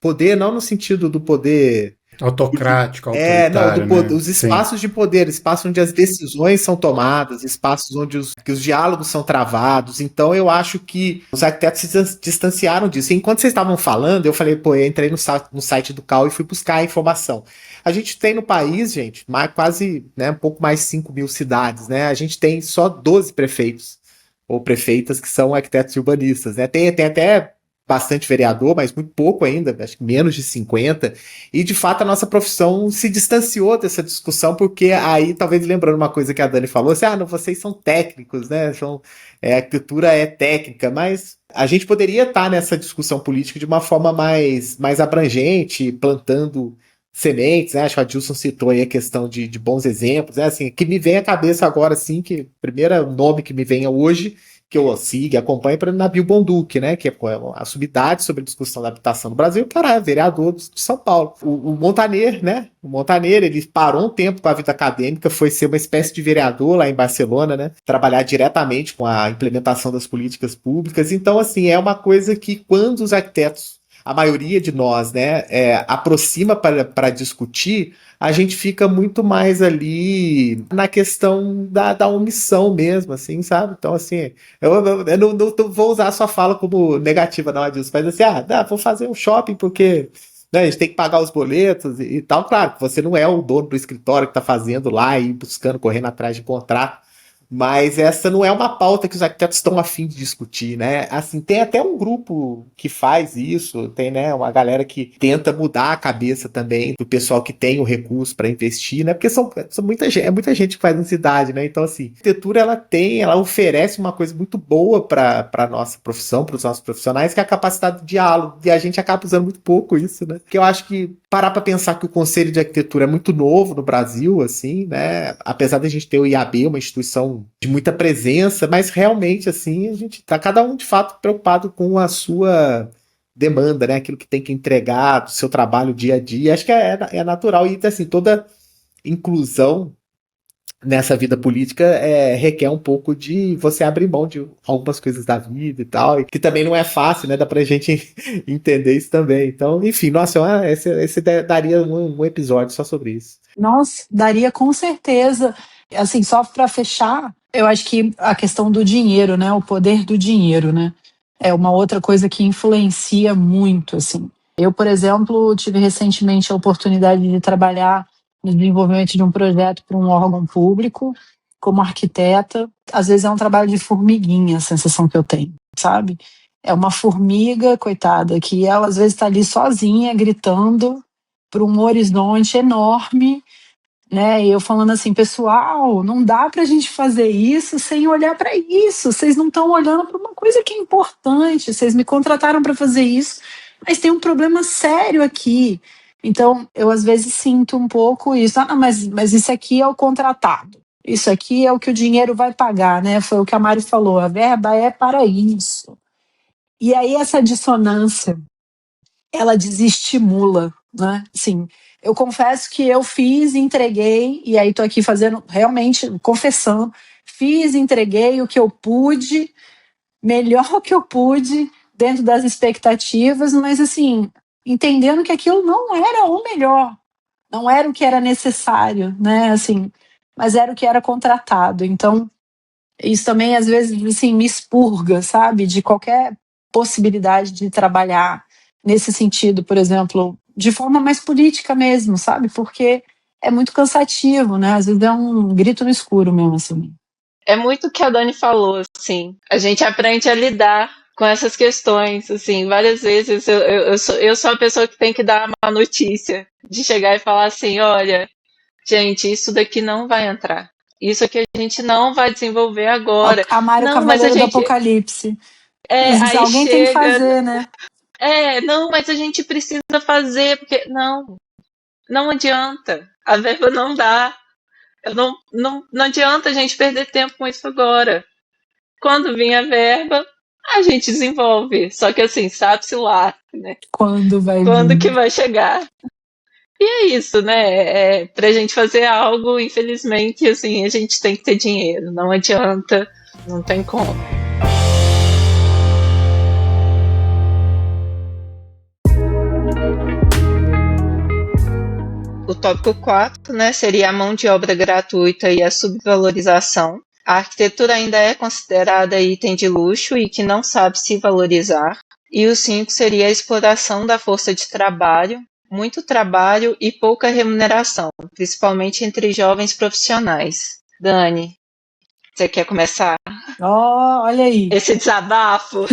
poder não no sentido do poder Autocrático, não, autoritário, né? os Sim. espaços de poder, espaços onde as decisões são tomadas, espaços onde que os diálogos são travados. Então eu acho que os arquitetos se distanciaram disso. E enquanto vocês estavam falando, eu falei, eu entrei no site do CAU e fui buscar a informação. A gente tem no país, gente, quase, né, um pouco mais de 5 mil cidades, né? A gente tem só 12 prefeitos ou prefeitas que são arquitetos urbanistas, né? Tem até bastante vereador, mas muito pouco ainda, acho que menos de 50, e de fato a nossa profissão se distanciou dessa discussão, porque aí, talvez lembrando uma coisa que a Dani falou, assim, não, vocês são técnicos, né, a arquitetura é técnica, mas a gente poderia estar nessa discussão política de uma forma mais abrangente, plantando sementes, né? Acho que a Dilson citou aí a questão de bons exemplos, né? Assim, que me vem à cabeça agora, assim, que o primeiro nome que me vem hoje, que eu sigo e acompanho, para Nabil Bonduque, né? Que é a sumidade sobre a discussão da habitação no Brasil, cara, é vereador de São Paulo. O Montaner, né? O Montaner, ele parou um tempo com a vida acadêmica, foi ser uma espécie de vereador lá em Barcelona, né? Trabalhar diretamente com a implementação das políticas públicas. Então, assim, é uma coisa que quando os arquitetos, a maioria de nós, né, aproxima para discutir, a gente fica muito mais ali na questão da omissão mesmo, assim, sabe? Então, assim, eu não vou usar a sua fala como negativa, não, Adilson, mas assim, vou fazer um shopping porque, né, a gente tem que pagar os boletos e tal. Claro, você não é o dono do escritório que está fazendo lá e buscando, correndo atrás de contrato, mas essa não é uma pauta que os arquitetos estão a fim de discutir, né? Assim, tem até um grupo que faz isso, tem, né, uma galera que tenta mudar a cabeça também do pessoal que tem o recurso para investir, né? Porque são muita gente que faz na cidade, né? Então, assim, a arquitetura ela oferece uma coisa muito boa para a nossa profissão, para os nossos profissionais, que é a capacidade de diálogo, e a gente acaba usando muito pouco isso, né? Porque eu acho que parar para pensar que o Conselho de Arquitetura é muito novo no Brasil, assim, né? Apesar da gente ter o IAB, uma instituição profissão de muita presença, mas realmente, assim, a gente tá cada um de fato preocupado com a sua demanda, né? Aquilo que tem que entregar do seu trabalho dia a dia. Acho que é natural. E, assim, toda inclusão nessa vida política requer um pouco de você abrir mão de algumas coisas da vida e tal, e que também não é fácil, né? Dá pra gente entender isso também. Então, enfim, nossa, esse daria um episódio só sobre isso. Nossa, daria com certeza. Assim, só para fechar, eu acho que a questão do dinheiro, né? O poder do dinheiro, né? É uma outra coisa que influencia muito, assim. Eu, por exemplo, tive recentemente a oportunidade de trabalhar no desenvolvimento de um projeto para um órgão público, como arquiteta. Às vezes é um trabalho de formiguinha, a sensação que eu tenho, sabe? É uma formiga, coitada, que ela às vezes está ali sozinha, gritando para um horizonte enorme, né? E eu falando assim, pessoal, não dá para a gente fazer isso sem olhar para isso. Vocês não estão olhando para uma coisa que é importante. Vocês me contrataram para fazer isso, mas tem um problema sério aqui. Então, eu às vezes sinto um pouco isso. Ah, mas isso aqui é o contratado. Isso aqui é o que o dinheiro vai pagar, né? Foi o que a Mari falou. A verba é para isso. E aí essa dissonância, ela desestimula, né? Assim, eu confesso que eu fiz, entreguei, e aí tô aqui fazendo, realmente, confessando, fiz, entreguei o que eu pude, melhor que eu pude, dentro das expectativas, mas assim, entendendo que aquilo não era o melhor, não era o que era necessário, né? Assim, mas era o que era contratado. Então, isso também, às vezes, assim, me expurga, sabe? De qualquer possibilidade de trabalhar nesse sentido, por exemplo, de forma mais política mesmo, sabe? Porque é muito cansativo, né? Às vezes é um grito no escuro mesmo, assim. É muito o que a Dani falou, assim. A gente aprende a lidar com essas questões, assim. Várias vezes eu sou a pessoa que tem que dar uma notícia, de chegar e falar assim, olha, gente, isso daqui não vai entrar. Isso aqui a gente não vai desenvolver agora. A Mari, o Não, mas a Cavaleiro do gente. Apocalipse. Aí Alguém tem que chega. fazer, né? Não, mas a gente precisa fazer, porque. Não, não adianta. A verba não dá. Não adianta a gente perder tempo com isso agora. Quando vir a verba, a gente desenvolve. Só que assim, sabe-se lá, né? Quando vai Quando vir? que vai chegar? E é isso, né? Pra gente fazer algo, infelizmente, assim, a gente tem que ter dinheiro. Não adianta, não tem como. O tópico 4, né, seria a mão de obra gratuita e a subvalorização. A arquitetura ainda é considerada item de luxo e que não sabe se valorizar. E o 5 seria a exploração da força de trabalho, muito trabalho e pouca remuneração, principalmente entre jovens profissionais. Dani, você quer começar Olha aí. esse desabafo?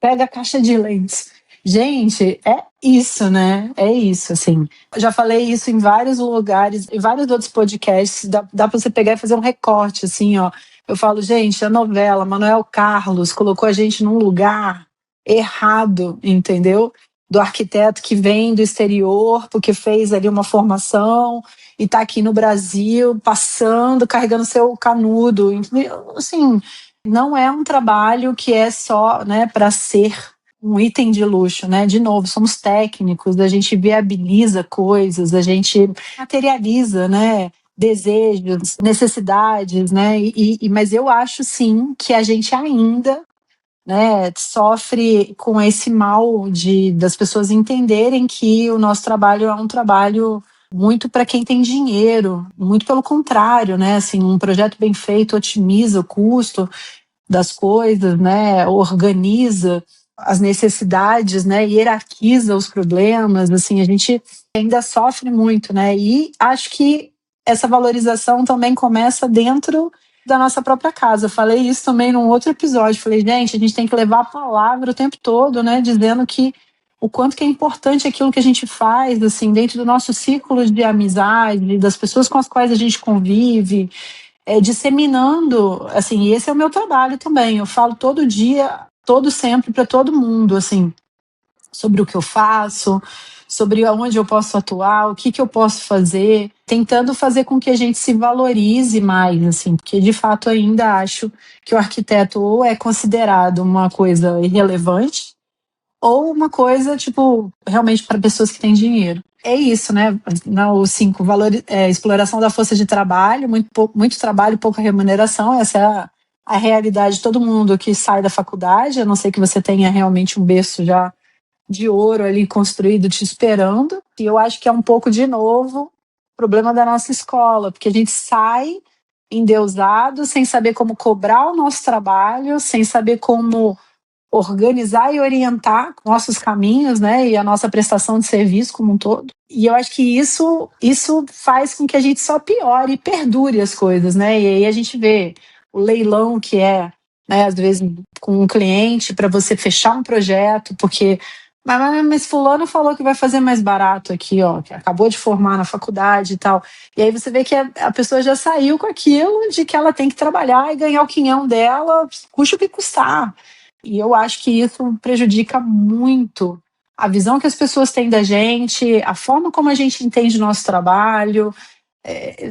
Pega a caixa de lentes. Gente, é isso, né? É isso, assim. Eu já falei isso em vários lugares, em vários outros podcasts. Dá pra você pegar e fazer um recorte, assim, ó. Eu falo, gente, a novela, Manuel Carlos colocou a gente num lugar errado, entendeu? Do arquiteto que vem do exterior, porque fez ali uma formação e tá aqui no Brasil, passando, carregando seu canudo. Assim, não é um trabalho que é só, né, para ser um item de luxo, né? De novo, somos técnicos, a gente viabiliza coisas, a gente materializa, né? Desejos, necessidades, né? Mas eu acho sim que a gente ainda, né, sofre com esse mal das pessoas entenderem que o nosso trabalho é um trabalho muito para quem tem dinheiro, muito pelo contrário, né? Assim, um projeto bem feito otimiza o custo das coisas, né? Organiza as necessidades, né? Hierarquiza os problemas, assim, a gente ainda sofre muito, né? E acho que essa valorização também começa dentro da nossa própria casa. Eu falei isso também num outro episódio. Falei, gente, a gente tem que levar a palavra o tempo todo, né? Dizendo que o quanto que é importante aquilo que a gente faz, assim, dentro do nosso círculo de amizade, das pessoas com as quais a gente convive, disseminando, assim, e esse é o meu trabalho também. Eu falo todo dia, todo sempre para todo mundo, assim, sobre o que eu faço, sobre onde eu posso atuar, o que eu posso fazer, tentando fazer com que a gente se valorize mais, assim, porque de fato ainda acho que o arquiteto ou é considerado uma coisa irrelevante, ou uma coisa, tipo, realmente para pessoas que têm dinheiro. É isso, né? O 5, exploração da força de trabalho, muito trabalho, pouca remuneração. Essa é a realidade de todo mundo que sai da faculdade, a não ser que você tenha realmente um berço já de ouro ali construído te esperando. E eu acho que é um pouco, de novo, problema da nossa escola, porque a gente sai endeusado, sem saber como cobrar o nosso trabalho, sem saber como organizar e orientar nossos caminhos, né, e a nossa prestação de serviço como um todo. E eu acho que isso faz com que a gente só piore e perdure as coisas, né? E aí a gente vê o leilão que é, né, às vezes com um cliente para você fechar um projeto, porque mas fulano falou que vai fazer mais barato aqui, ó, que acabou de formar na faculdade e tal. E aí você vê que a pessoa já saiu com aquilo de que ela tem que trabalhar e ganhar o quinhão dela, custe o que custar. E eu acho que isso prejudica muito a visão que as pessoas têm da gente, a forma como a gente entende o nosso trabalho,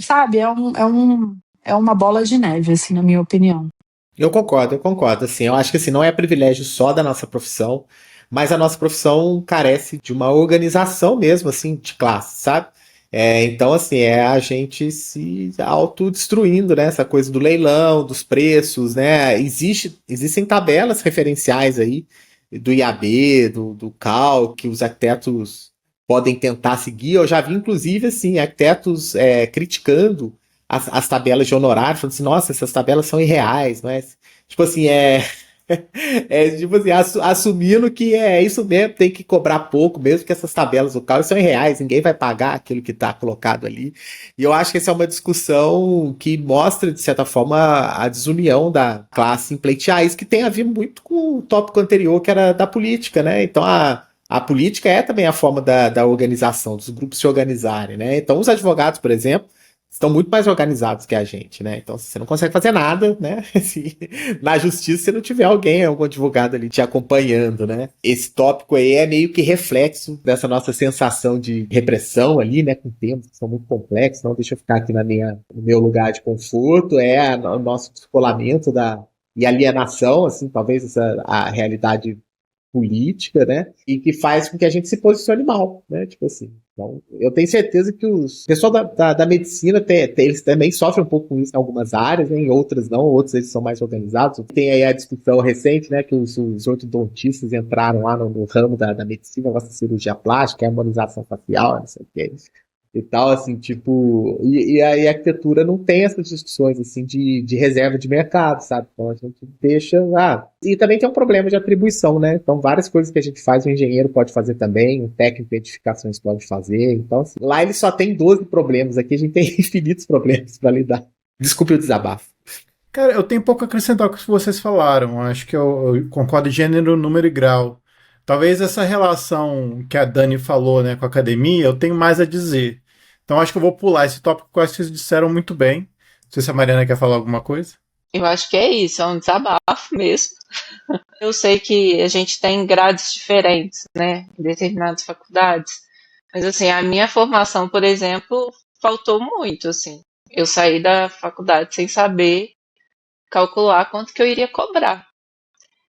sabe? É uma bola de neve, assim, na minha opinião. Eu concordo. Assim, eu acho que assim, não é privilégio só da nossa profissão, mas a nossa profissão carece de uma organização mesmo, assim, de classe, sabe? Então, assim, é a gente se autodestruindo, né? Essa coisa do leilão, dos preços, né? Existem tabelas referenciais aí do IAB, do CAL, que os arquitetos podem tentar seguir. Eu já vi, inclusive, assim, arquitetos criticando as tabelas de honorário, falando assim, nossa, essas tabelas são irreais, não é? Tipo assim, tipo assim, assumindo que é isso mesmo, tem que cobrar pouco, mesmo que essas tabelas do CAL são irreais, ninguém vai pagar aquilo que está colocado ali. E eu acho que essa é uma discussão que mostra, de certa forma, a desunião da classe em pleitear isso, que tem a ver muito com o tópico anterior, que era da política, né? Então a política é também a forma da organização, dos grupos se organizarem, né? Então os advogados, por exemplo, estão muito mais organizados que a gente, né? Então você não consegue fazer nada, né? Na justiça, se não tiver algum advogado ali te acompanhando, né? Esse tópico aí é meio que reflexo dessa nossa sensação de repressão ali, né? Com temas que são muito complexos, não deixa eu ficar aqui no meu lugar de conforto, o nosso descolamento e alienação, assim, talvez a realidade política, né? E que faz com que a gente se posicione mal, né? Tipo assim. Então, eu tenho certeza que o pessoal da medicina eles também sofrem um pouco com isso em algumas áreas, né? Em outras não, outros eles são mais organizados. Tem aí a discussão recente, né? Que os ortodontistas entraram lá no ramo da medicina, a cirurgia plástica, a harmonização facial, não sei o que e tal, assim, tipo, e a arquitetura não tem essas discussões, assim, de reserva de mercado, sabe? Então a gente deixa lá. E também tem um problema de atribuição, né? Então várias coisas que a gente faz, o engenheiro pode fazer também, um técnico de edificações pode fazer. Então, assim, lá ele só tem 12 problemas, aqui a gente tem infinitos problemas para lidar. Desculpe o desabafo. Cara, eu tenho pouco a acrescentar com o que vocês falaram. Acho que eu concordo em gênero, número e grau. Talvez essa relação que a Dani falou, né, com a academia, eu tenho mais a dizer. Então acho que eu vou pular esse tópico que eu acho que vocês disseram muito bem. Não sei se a Mariana quer falar alguma coisa. Eu acho que é isso, é um desabafo mesmo. Eu sei que a gente tem grades diferentes, né, em determinadas faculdades. Mas, assim, a minha formação, por exemplo, faltou muito, assim. Eu saí da faculdade sem saber calcular quanto que eu iria cobrar.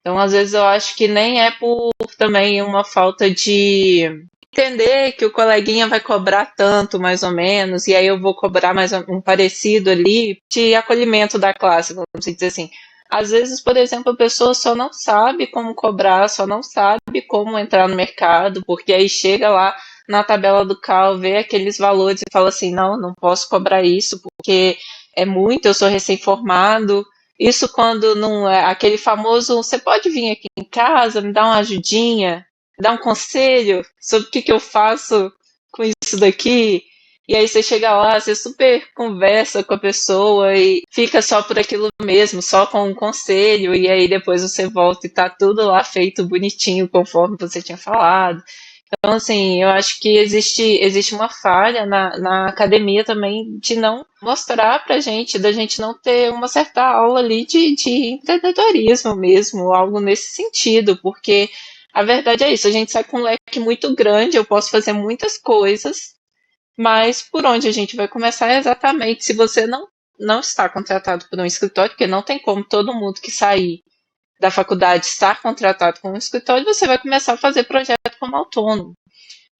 Então, às vezes, eu acho que nem é por também uma falta de entender que o coleguinha vai cobrar tanto, mais ou menos, e aí eu vou cobrar mais um parecido ali de acolhimento da classe, vamos dizer assim. Às vezes, por exemplo, a pessoa só não sabe como cobrar, só não sabe como entrar no mercado, porque aí chega lá na tabela do CAL, vê aqueles valores e fala assim, não posso cobrar isso, porque é muito, eu sou recém-formado. Isso quando não é aquele famoso, você pode vir aqui em casa, me dar uma ajudinha, me dar um conselho sobre o que eu faço com isso daqui. E aí você chega lá, você super conversa com a pessoa e fica só por aquilo mesmo, só com um conselho, e aí depois você volta e tá tudo lá feito bonitinho, conforme você tinha falado. Então, assim, eu acho que existe uma falha na academia também de não mostrar pra gente, da gente não ter uma certa aula ali de empreendedorismo mesmo, algo nesse sentido, porque a verdade é isso, a gente sai com um leque muito grande, eu posso fazer muitas coisas, mas por onde a gente vai começar é exatamente se você não está contratado por um escritório, porque não tem como todo mundo que sair da faculdade estar contratado com um escritório, você vai começar a fazer projeto como autônomo.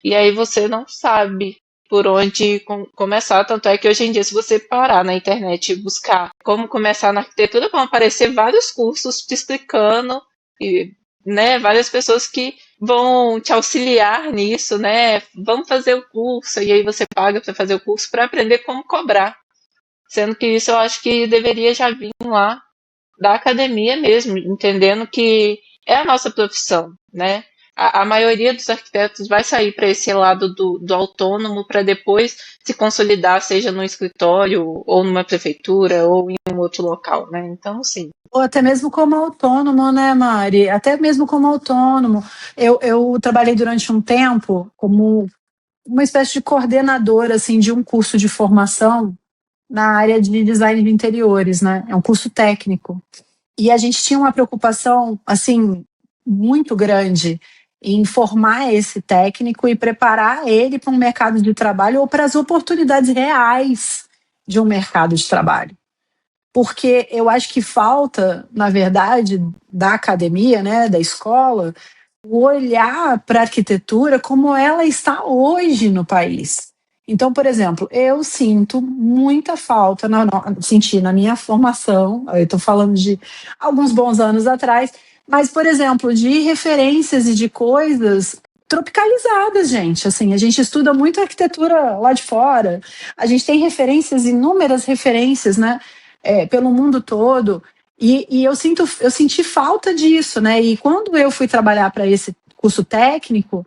E aí você não sabe por onde começar, tanto é que hoje em dia, se você parar na internet e buscar como começar na arquitetura, vão aparecer vários cursos te explicando, e, né, várias pessoas que vão te auxiliar nisso, né, vão fazer o curso, e aí você paga para fazer o curso para aprender como cobrar. Sendo que isso eu acho que deveria já vir lá da academia mesmo, entendendo que é a nossa profissão, né? A maioria dos arquitetos vai sair para esse lado do autônomo para depois se consolidar, seja no escritório, ou numa prefeitura, ou em um outro local, né? Então, sim. Ou até mesmo como autônomo, né, Mari? Até mesmo como autônomo. Eu trabalhei durante um tempo como uma espécie de coordenadora, assim, de um curso de formação na área de design de interiores, né? É um curso técnico. E a gente tinha uma preocupação, assim, muito grande em formar esse técnico e preparar ele para um mercado de trabalho ou para as oportunidades reais de um mercado de trabalho. Porque eu acho que falta, na verdade, da academia, né, da escola, o olhar para a arquitetura como ela está hoje no país. Então, por exemplo, eu sinto muita falta, senti na minha formação, eu estou falando de alguns bons anos atrás, mas, por exemplo, de referências e de coisas tropicalizadas, gente. Assim, a gente estuda muito arquitetura lá de fora, a gente tem referências, inúmeras referências, né, pelo mundo todo, e eu senti falta disso, né? E quando eu fui trabalhar para esse curso técnico,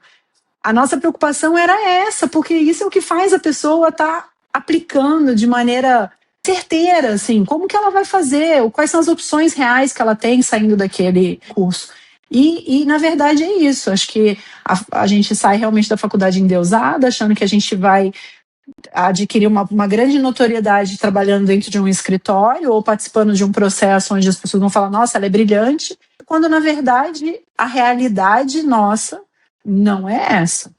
a nossa preocupação era essa, porque isso é o que faz a pessoa estar aplicando de maneira certeira, assim, como que ela vai fazer, quais são as opções reais que ela tem saindo daquele curso. E na verdade é isso, acho que a gente sai realmente da faculdade endeusada, achando que a gente vai adquirir uma grande notoriedade trabalhando dentro de um escritório ou participando de um processo onde as pessoas vão falar, nossa, ela é brilhante, quando na verdade a realidade nossa não é essa,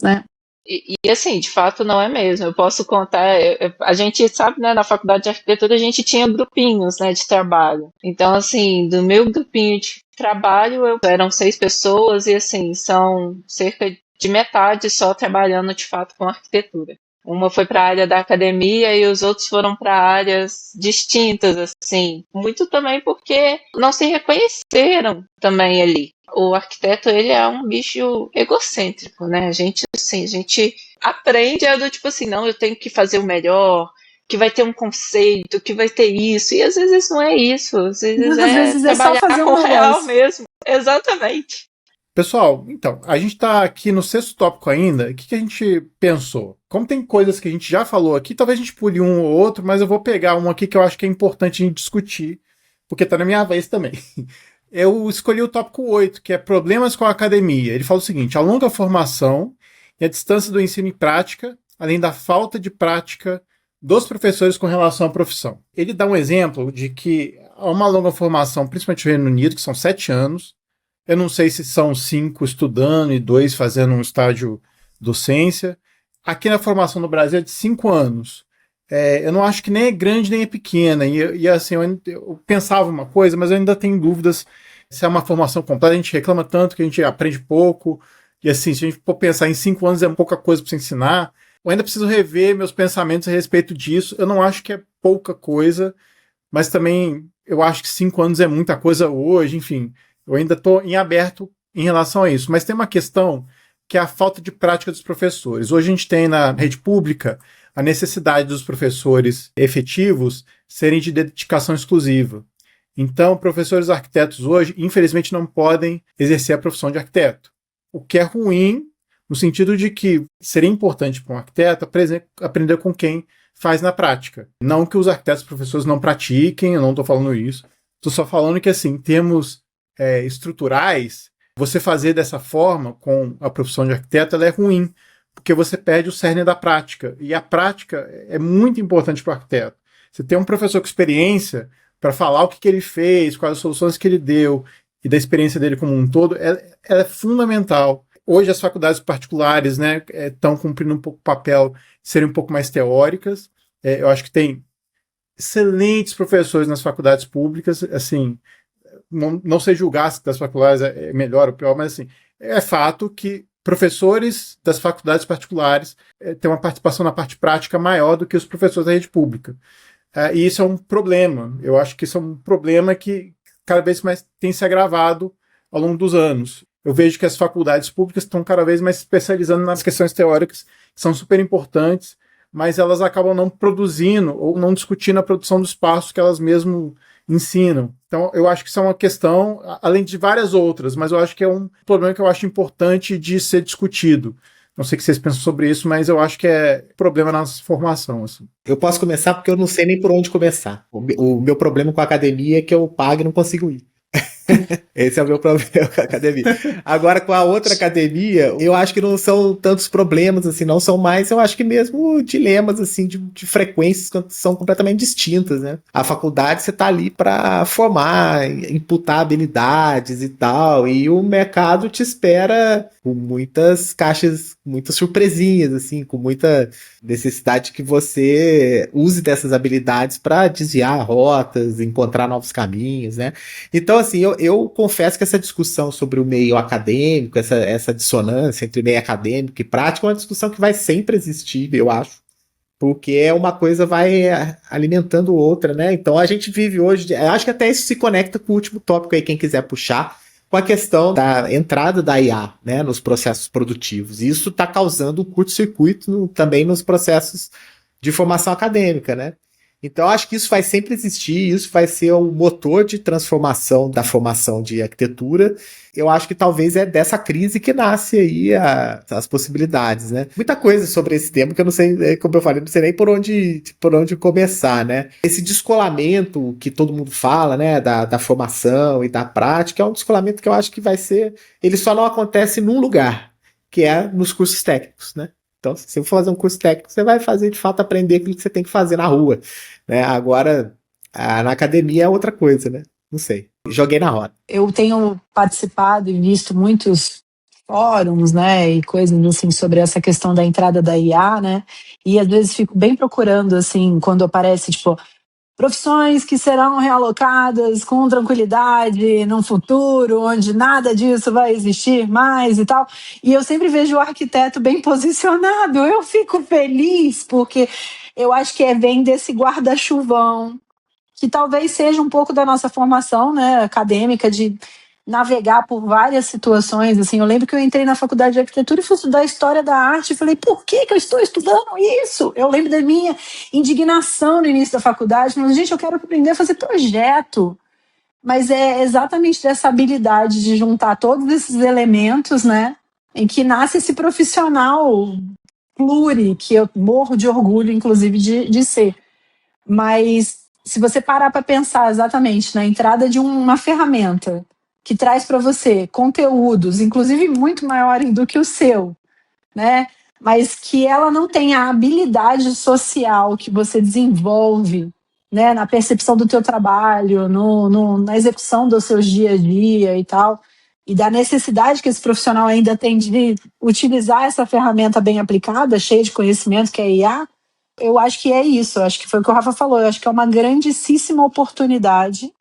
né? E assim, de fato não é mesmo. Eu posso contar, a gente sabe, né, na faculdade de arquitetura a gente tinha grupinhos, né, de trabalho. Então, assim, do meu grupinho de trabalho eram 6 pessoas e assim, são cerca de metade só trabalhando de fato com arquitetura. Uma foi para a área da academia e os outros foram para áreas distintas, assim. Muito também porque não se reconheceram também ali. O arquiteto, ele é um bicho egocêntrico, né? A gente, assim, a gente aprende do tipo assim, não, eu tenho que fazer o melhor, que vai ter um conceito, que vai ter isso. E às vezes não é isso. Às vezes é só trabalhar fazer com um o real negócio mesmo. Exatamente. Pessoal, então, a gente está aqui no 6º tópico ainda. O que a gente pensou? Como tem coisas que a gente já falou aqui, talvez a gente pule um ou outro, mas eu vou pegar um aqui que eu acho que é importante a gente discutir, porque está na minha vez também. Eu escolhi o tópico 8, que é problemas com a academia. Ele fala o seguinte: a longa formação e a distância do ensino e prática, além da falta de prática dos professores com relação à profissão. Ele dá um exemplo de que há uma longa formação, principalmente no Reino Unido, que são 7 anos. Eu não sei se são 5 estudando e 2 fazendo um estágio docência. Aqui na formação no Brasil é de 5 anos. Eu não acho que nem é grande nem é pequena. E assim, eu pensava uma coisa, mas eu ainda tenho dúvidas se é uma formação completa. A gente reclama tanto que a gente aprende pouco. E assim, se a gente for pensar em 5 anos é pouca coisa para você ensinar. Eu ainda preciso rever meus pensamentos a respeito disso. Eu não acho que é pouca coisa, mas também eu acho que 5 anos é muita coisa hoje, enfim. Eu ainda estou em aberto em relação a isso. Mas tem uma questão que é a falta de prática dos professores. Hoje a gente tem na rede pública a necessidade dos professores efetivos serem de dedicação exclusiva. Então, professores arquitetos hoje, infelizmente, não podem exercer a profissão de arquiteto. O que é ruim, no sentido de que seria importante para um arquiteto aprender com quem faz na prática. Não que os arquitetos professores não pratiquem, eu não estou falando isso. Estou só falando que, assim, em termos estruturais, você fazer dessa forma com a profissão de arquiteto, ela é ruim, porque você perde o cerne da prática. E a prática é muito importante para o arquiteto. Você tem um professor com experiência para falar o que ele fez, quais as soluções que ele deu, e da experiência dele como um todo, ela é fundamental. Hoje as faculdades particulares, né, estão cumprindo um pouco o papel de serem um pouco mais teóricas. Eu acho que tem excelentes professores nas faculdades públicas, assim, não sei julgar se das faculdades é melhor ou pior, mas assim, é fato que professores das faculdades particulares têm uma participação na parte prática maior do que os professores da rede pública. E isso é um problema. Eu acho que isso é um problema que cada vez mais tem se agravado ao longo dos anos. Eu vejo que as faculdades públicas estão cada vez mais se especializando nas questões teóricas, que são super importantes, mas elas acabam não produzindo ou não discutindo a produção do espaço que elas mesmo ensinam. Então, eu acho que isso é uma questão, além de várias outras, mas eu acho que é um problema que eu acho importante de ser discutido. Não sei o que vocês pensam sobre isso, mas eu acho que é problema na nossa formação. Assim. Eu posso começar porque eu não sei nem por onde começar. O meu problema com a academia é que eu pago e não consigo ir. Esse é o meu problema com a academia. Agora, com a outra academia, eu acho que não são tantos problemas, assim, não são mais, eu acho que mesmo dilemas, assim, de frequências que são completamente distintas, né? A faculdade, você tá ali para formar, imputar habilidades e tal, e o mercado te espera com muitas caixas, muitas surpresinhas, assim, com muita necessidade que você use dessas habilidades para desviar rotas, encontrar novos caminhos, né? Então, assim, eu confesso que essa discussão sobre o meio acadêmico, essa dissonância entre meio acadêmico e prático, é uma discussão que vai sempre existir, eu acho, porque uma coisa vai alimentando outra, né? Então, a gente vive hoje, eu acho que até isso se conecta com o último tópico aí, quem quiser puxar, com a questão da entrada da IA, né, nos processos produtivos. E isso está causando um curto-circuito também nos processos de formação acadêmica, né? Então, acho que isso vai sempre existir, isso vai ser o motor de transformação da formação de arquitetura. Eu acho que talvez é dessa crise que nasce aí as possibilidades, né? Muita coisa sobre esse tema que eu não sei, como eu falei, não sei nem por onde começar, né? Esse descolamento que todo mundo fala, né, da formação e da prática, é um descolamento que eu acho que vai ser... Ele só não acontece num lugar, que é nos cursos técnicos, né? Então, se você for fazer um curso técnico, você vai fazer, de fato, aprender aquilo que você tem que fazer na rua, né? Agora, na academia é outra coisa, né? Não sei. Joguei na roda. Eu tenho participado e visto muitos fóruns, né, e coisas assim sobre essa questão da entrada da IA, né? E às vezes fico bem procurando, assim, quando aparece, tipo, profissões que serão realocadas com tranquilidade num futuro onde nada disso vai existir mais e tal. E eu sempre vejo o arquiteto bem posicionado. Eu fico feliz porque eu acho que vem desse guarda-chuvão, que talvez seja um pouco da nossa formação, né, acadêmica, de navegar por várias situações. Assim, eu lembro que eu entrei na faculdade de arquitetura e fui estudar história da arte e falei, por que eu estou estudando isso? Eu lembro da minha indignação no início da faculdade, mas, gente, eu quero aprender a fazer projeto. Mas é exatamente dessa habilidade de juntar todos esses elementos, né, em que nasce esse profissional pluri, que eu morro de orgulho, inclusive, de ser. Mas se você parar para pensar exatamente na entrada de uma ferramenta que traz para você conteúdos, inclusive muito maiores do que o seu, né? Mas que ela não tem a habilidade social que você desenvolve, né? Na percepção do teu trabalho, na execução dos seus dia a dia e tal, e da necessidade que esse profissional ainda tem de utilizar essa ferramenta bem aplicada, cheia de conhecimento, que é a IA. Eu acho que é isso, eu acho que foi o que o Rafa falou, eu acho que é uma grandíssima oportunidade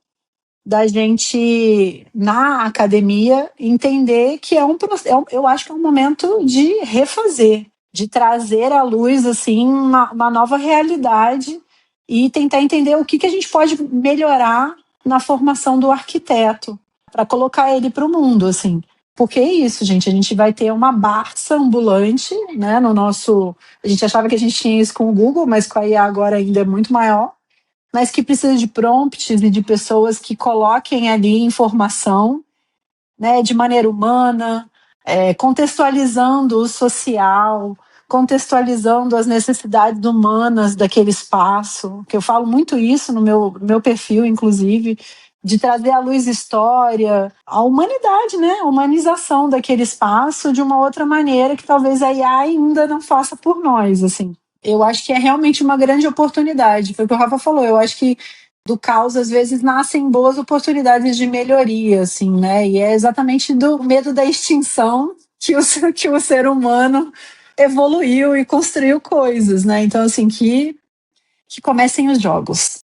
da gente, na academia, entender que eu acho que é um momento de refazer, de trazer à luz, assim, uma nova realidade e tentar entender o que a gente pode melhorar na formação do arquiteto, para colocar ele para o mundo, assim. Porque é isso, gente, a gente vai ter uma Barça ambulante, né, no nosso... A gente achava que a gente tinha isso com o Google, mas com a IA agora ainda é muito maior, mas que precisa de prompts e de pessoas que coloquem ali informação, né, de maneira humana, contextualizando o social, contextualizando as necessidades humanas daquele espaço, que eu falo muito isso no meu perfil, inclusive, de trazer à luz história, a humanidade, né, a humanização daquele espaço de uma outra maneira que talvez a IA ainda não faça por nós, assim. Eu acho que é realmente uma grande oportunidade. Foi o que o Rafa falou. Eu acho que do caos, às vezes, nascem boas oportunidades de melhoria, assim, né? E é exatamente do medo da extinção que o ser humano evoluiu e construiu coisas, né? Então, assim, que comecem os jogos.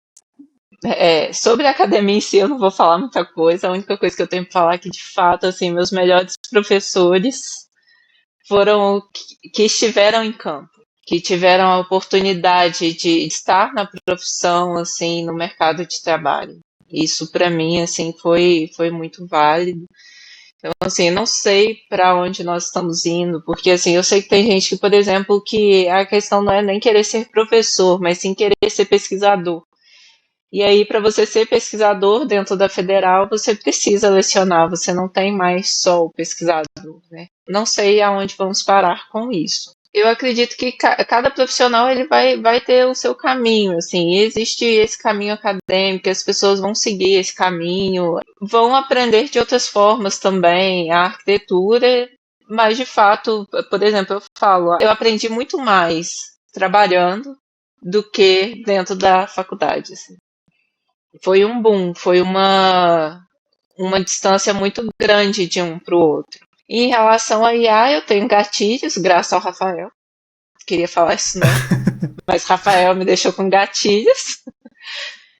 Sobre a academia em si, eu não vou falar muita coisa. A única coisa que eu tenho para falar é que, de fato, assim, meus melhores professores foram que estiveram em campo, que tiveram a oportunidade de estar na profissão, assim, no mercado de trabalho. Isso, para mim, assim, foi muito válido. Então, assim, não sei para onde nós estamos indo, porque, assim, eu sei que tem gente que, por exemplo, que a questão não é nem querer ser professor, mas sim querer ser pesquisador. E aí, para você ser pesquisador dentro da federal, você precisa lecionar, você não tem mais só o pesquisador, né? Não sei aonde vamos parar com isso. Eu acredito que cada profissional ele vai ter o seu caminho, assim, existe esse caminho acadêmico, as pessoas vão seguir esse caminho, vão aprender de outras formas também, a arquitetura, mas de fato, por exemplo, eu falo, eu aprendi muito mais trabalhando do que dentro da faculdade, assim. Foi um boom, foi uma distância muito grande de um para o outro. Em relação a IA, eu tenho gatilhos, graças ao Rafael. Queria falar isso não, mas Rafael me deixou com gatilhos.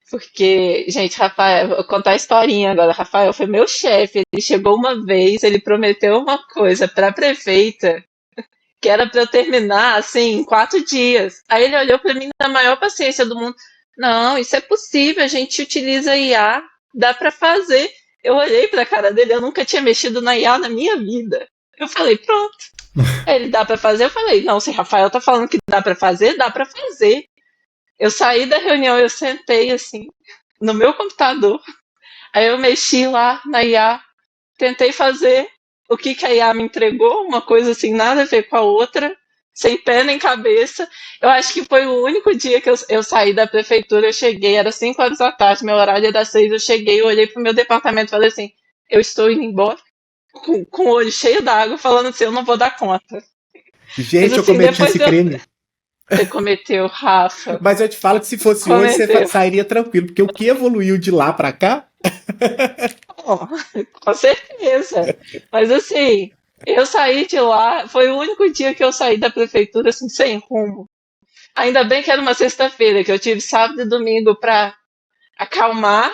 Porque, gente, Rafael, vou contar a historinha agora. Rafael foi meu chefe. Ele chegou uma vez, ele prometeu uma coisa para a prefeita que era para eu terminar assim em 4 dias. Aí ele olhou para mim na maior paciência do mundo. Não, isso é possível, a gente utiliza IA, dá para fazer. Eu olhei para a cara dele, eu nunca tinha mexido na IA na minha vida. Eu falei, pronto. Aí ele dá para fazer, eu falei, não, se Rafael tá falando que dá para fazer, dá para fazer. Eu saí da reunião, eu sentei assim no meu computador. Aí eu mexi lá na IA, tentei fazer o que a IA me entregou, uma coisa assim, nada a ver com a outra, sem pé nem cabeça. Eu acho que foi o único dia que eu saí da prefeitura, eu cheguei, era 5 horas da tarde, meu horário era 6, eu cheguei, eu olhei pro meu departamento e falei assim, eu estou indo embora, com o olho cheio d'água, falando assim, eu não vou dar conta. Gente, Mas, assim, eu cometi esse crime. Você cometeu, Rafa. Mas eu te falo que se fosse hoje, você sairia tranquilo, porque o que evoluiu de lá pra cá. Oh, com certeza. Mas assim, eu saí de lá, foi o único dia que eu saí da prefeitura assim, sem rumo. Ainda bem que era uma sexta-feira, que eu tive sábado e domingo para acalmar,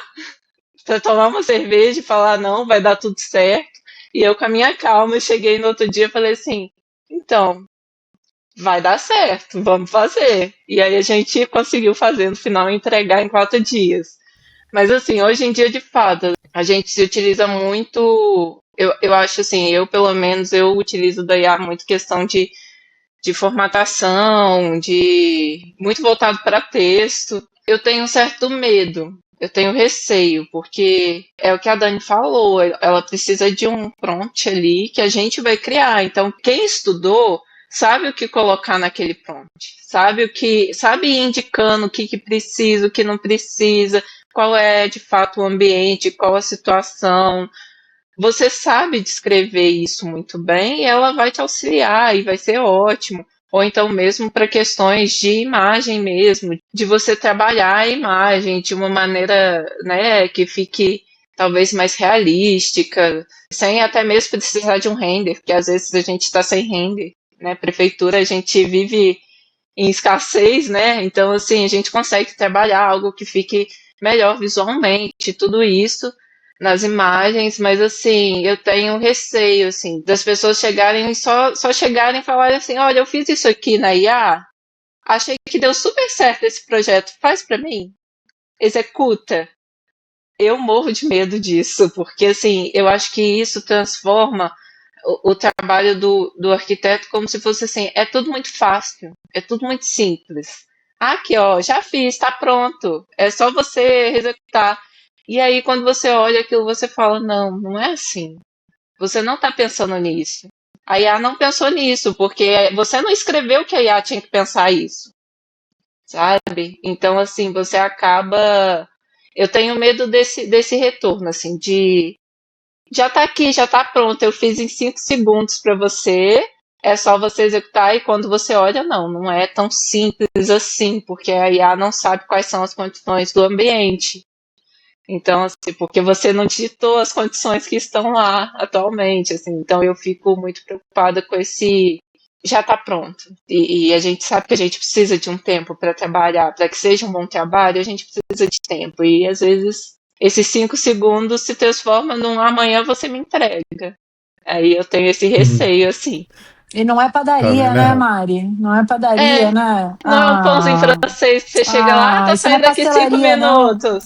para tomar uma cerveja e falar, não, vai dar tudo certo. E eu, com a minha calma, cheguei no outro dia e falei assim, então, vai dar certo, vamos fazer. E aí a gente conseguiu fazer no final entregar em 4 dias. Mas assim, hoje em dia, de fato, a gente se utiliza muito. Eu acho assim, eu pelo menos eu utilizo da IA muito questão de formatação, de muito voltado para texto. Eu tenho um certo medo, eu tenho receio, porque é o que a Dani falou, ela precisa de um prompt ali que a gente vai criar. Então, quem estudou sabe o que colocar naquele prompt, sabe ir indicando o que precisa, o que não precisa, qual é de fato o ambiente, qual a situação. Você sabe descrever isso muito bem e ela vai te auxiliar e vai ser ótimo. Ou então mesmo para questões de imagem mesmo, de você trabalhar a imagem de uma maneira, né, que fique talvez mais realística, sem até mesmo precisar de um render, porque às vezes a gente está sem render, né? Prefeitura a gente vive em escassez, né? Então assim a gente consegue trabalhar algo que fique melhor visualmente, tudo isso nas imagens, mas assim, eu tenho receio, assim, das pessoas chegarem e só chegarem e falarem assim, olha, eu fiz isso aqui na IA, achei que deu super certo esse projeto, faz pra mim, executa. Eu morro de medo disso, porque assim, eu acho que isso transforma o trabalho do arquiteto como se fosse assim, é tudo muito fácil, é tudo muito simples. Aqui, ó, já fiz, tá pronto, é só você executar. E aí, quando você olha aquilo, você fala, não, não é assim. Você não está pensando nisso. A IA não pensou nisso, porque você não escreveu que a IA tinha que pensar isso, sabe? Então, assim, você acaba... Eu tenho medo desse retorno, assim, de... Já está aqui, já está pronto, eu fiz em 5 segundos para você, é só você executar e quando você olha, não é tão simples assim, porque a IA não sabe quais são as condições do ambiente. Então, assim, porque você não digitou as condições que estão lá atualmente, assim, então eu fico muito preocupada com esse já está pronto. E a gente sabe que a gente precisa de um tempo para trabalhar, para que seja um bom trabalho, a gente precisa de tempo. E às vezes esses 5 segundos se transformam num amanhã você me entrega. Aí eu tenho esse receio, assim. E não é Tá padaria, vendo? né, Mari? Não é padaria, É, né? não é um pãozinho francês que você chega lá, tá Isso não é saindo daqui cinco pastelaria, não. minutos.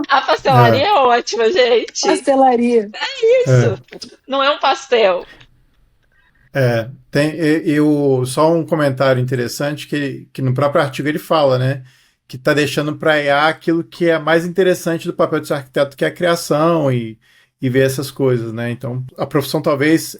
A pastelaria É, é ótima, gente. Pastelaria. é, Isso. Não é um pastel. só um comentário interessante que no próprio artigo ele fala, né? Que está deixando para IA aquilo que é mais interessante do papel de ser arquiteto, que é a criação e ver essas coisas, né? Então, a profissão talvez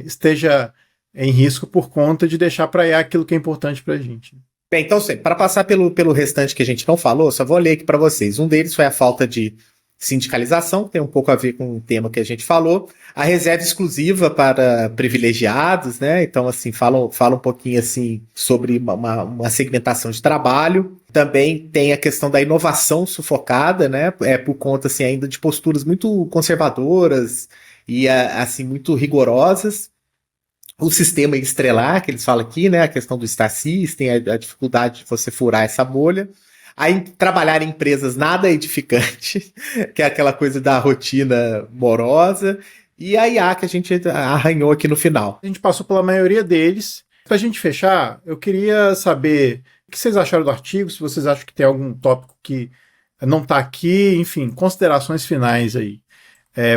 esteja em risco por conta de deixar para IA aquilo que é importante para a gente. Bem, então, para passar pelo restante que a gente não falou, só vou ler aqui para vocês. Um deles foi a falta de sindicalização, que tem um pouco a ver com o tema que a gente falou. A reserva exclusiva para privilegiados, né? Então, assim, fala um pouquinho assim sobre uma segmentação de trabalho. Também tem a questão da inovação sufocada, né? Por conta, assim, ainda de posturas muito conservadoras e, assim, muito rigorosas. O sistema estrelar, que eles falam aqui, né? A questão do Star System, a dificuldade de você furar essa bolha. Aí trabalhar em empresas nada edificante, que é aquela coisa da rotina morosa. E a IA que a gente arranhou aqui no final. A gente passou pela maioria deles. Para a gente fechar, eu queria saber o que vocês acharam do artigo, se vocês acham que tem algum tópico que não está aqui, enfim, considerações finais aí.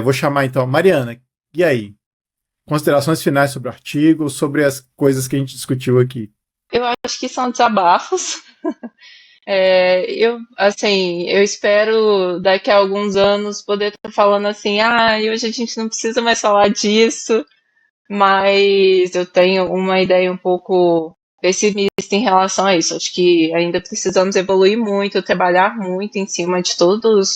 Vou chamar então a Mariana. E aí? Considerações finais sobre o artigo, sobre as coisas que a gente discutiu aqui. Eu acho que são desabafos. Eu espero daqui a alguns anos poder estar falando assim, e hoje a gente não precisa mais falar disso, mas eu tenho uma ideia um pouco pessimista em relação a isso. Acho que ainda precisamos evoluir muito, trabalhar muito em cima de tudo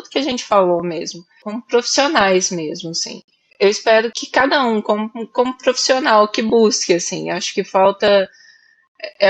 que a gente falou mesmo, como profissionais mesmo, assim. Eu espero que cada um, como profissional, que busque, assim, acho que falta